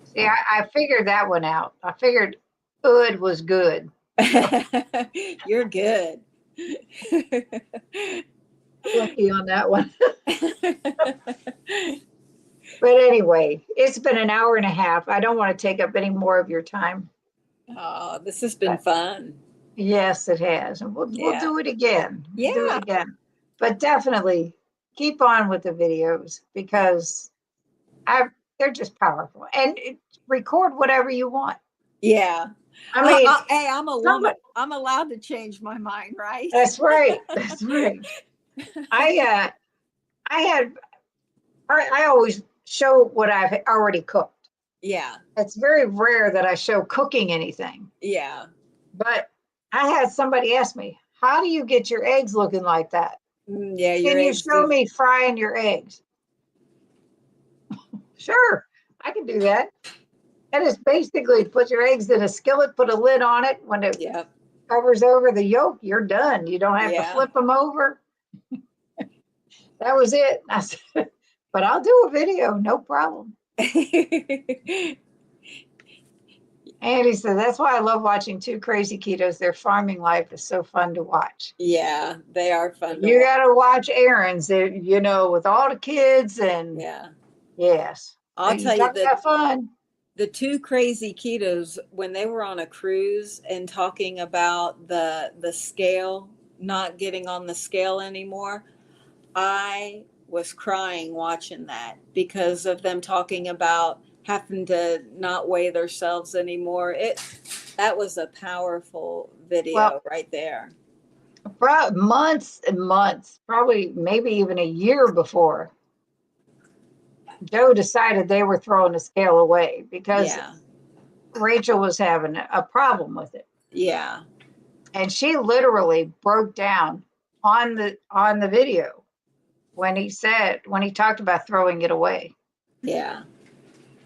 see, I figured that one out. I figured good was good. You're good. Lucky on that one. But anyway, it's been an hour and a half. I don't want to take up any more of your time. Oh, this has been fun. Yes, it has. And we'll do it again. Yeah. Do it again. But definitely keep on with the videos because they're just powerful. And record whatever you want. Yeah. I mean, hey, I'm a woman. I'm allowed to change my mind, right? That's right. That's right. I always show what I've already cooked. Yeah. It's very rare that I show cooking anything. Yeah. But I had somebody ask me, how do you get your eggs looking like that? Yeah. Can you show me frying your eggs? Sure. I can do that. And it's basically put your eggs in a skillet, put a lid on it. When it Yep. covers over the yolk, you're done. You don't have to Yeah. flip them over. That was it. I said, but I'll do a video, no problem. And he said, that's why I love watching Two Crazy Ketos. Their farming life is so fun to watch. Yeah, they are fun to You watch. got to watch Aaron's, you know, with all the kids and Yeah. yes. I'll You tell you talk that about fun. the Two Crazy Ketos, when they were on a cruise and talking about the scale, not getting on the scale anymore, I was crying watching that because of them talking about having to not weigh themselves anymore. That was a powerful video Well, right there. months and months, probably maybe even a year before, Joe decided they were throwing the scale away because Yeah. Rachel was having a problem with it. Yeah. And she literally broke down on the video when he talked about throwing it away. Yeah.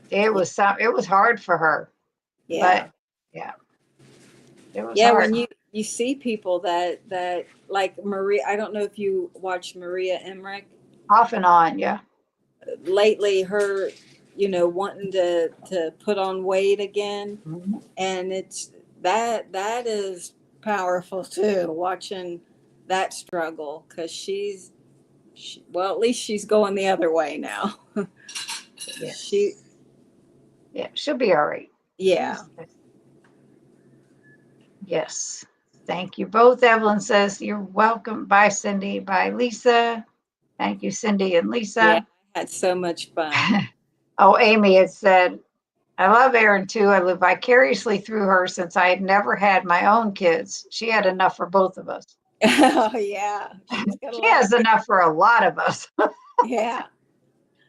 It was hard for her. Yeah. But yeah. It was Yeah, hard. when you see people that like Maria, I don't know if you watch Maria Emmerich. Off and on, yeah. Lately, her, wanting to put on weight again, Mm-hmm. and it's that is powerful too. Watching that struggle because well, at least she's going the other way now. Yes. She'll be all right. Yeah. Yes. Thank you both. Evelyn says you're welcome. Bye, Cindy. Bye, Lisa. Thank you, Cindy and Lisa. Yeah, I had so much fun. Oh, Amy had said, I love Erin too. I live vicariously through her since I had never had my own kids. She had enough for both of us. Oh yeah, She has enough for a lot of us. Yeah.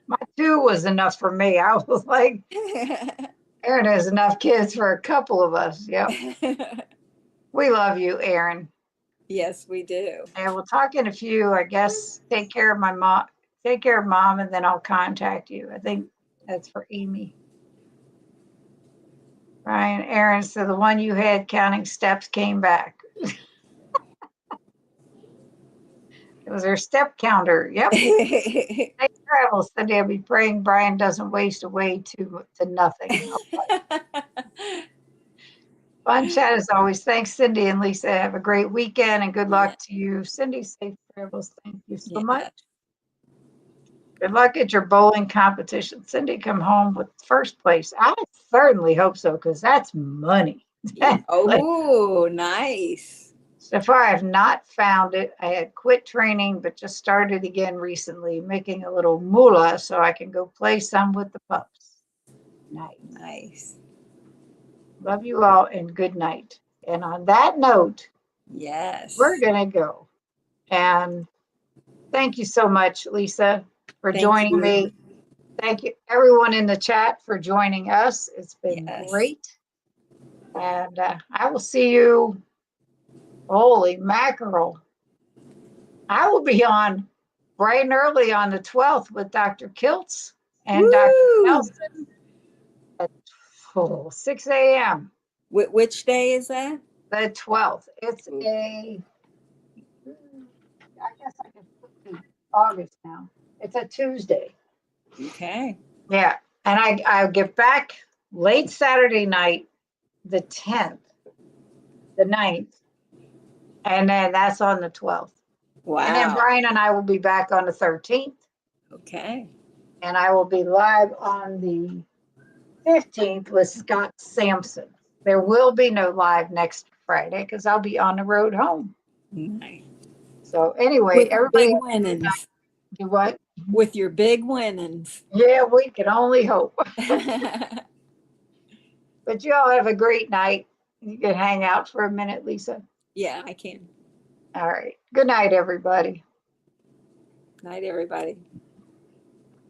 My 2 was enough for me. I was like, Erin has enough kids for a couple of us. Yep. We love you, Erin. Yes, we do. And we'll talk in a few, I guess. Take care of my mom. Take care of mom, and then I'll contact you. I think that's for Amy. Ryan, Aaron, so the one you had counting steps came back. It was her step counter. Yep. Safe travels. Sunday, I'll be praying Brian doesn't waste away to nothing. Fun chat as always. Thanks, Cindy and Lisa. Have a great weekend and good luck to you. Cindy, safe travels. Thank you so much. Good luck at your bowling competition. Cindy, come home with first place. I certainly hope so, because that's money. Oh, nice. So far, I have not found it. I had quit training, but just started again recently, making a little moolah so I can go play some with the pups. Nice. Love you all and good night. And on that note, yes, we're going to go. And thank you so much, Lisa, for joining me. Thank you, everyone in the chat, for joining us. It's been great. And I will see you. Holy mackerel. I will be on bright and early on the 12th with Dr. Kiltz and Dr. Nelson at 6 a.m. Which day is that? The 12th. It's I guess I can put the August now. It's a Tuesday. Okay. Yeah. And I'll get back late Saturday night, the 10th, the 9th. And then that's on the 12th. Wow. And then Brian and I will be back on the 13th. Okay. And I will be live on the 15th with Scott Sampson. There will be no live next Friday because I'll be on the road home. Nice. So anyway, with everybody big winnings. Do what? With your big winnings. Yeah, we can only hope. But you all have a great night. You can hang out for a minute, Lisa. Yeah, I can. All right. Good night, everybody. Night, everybody.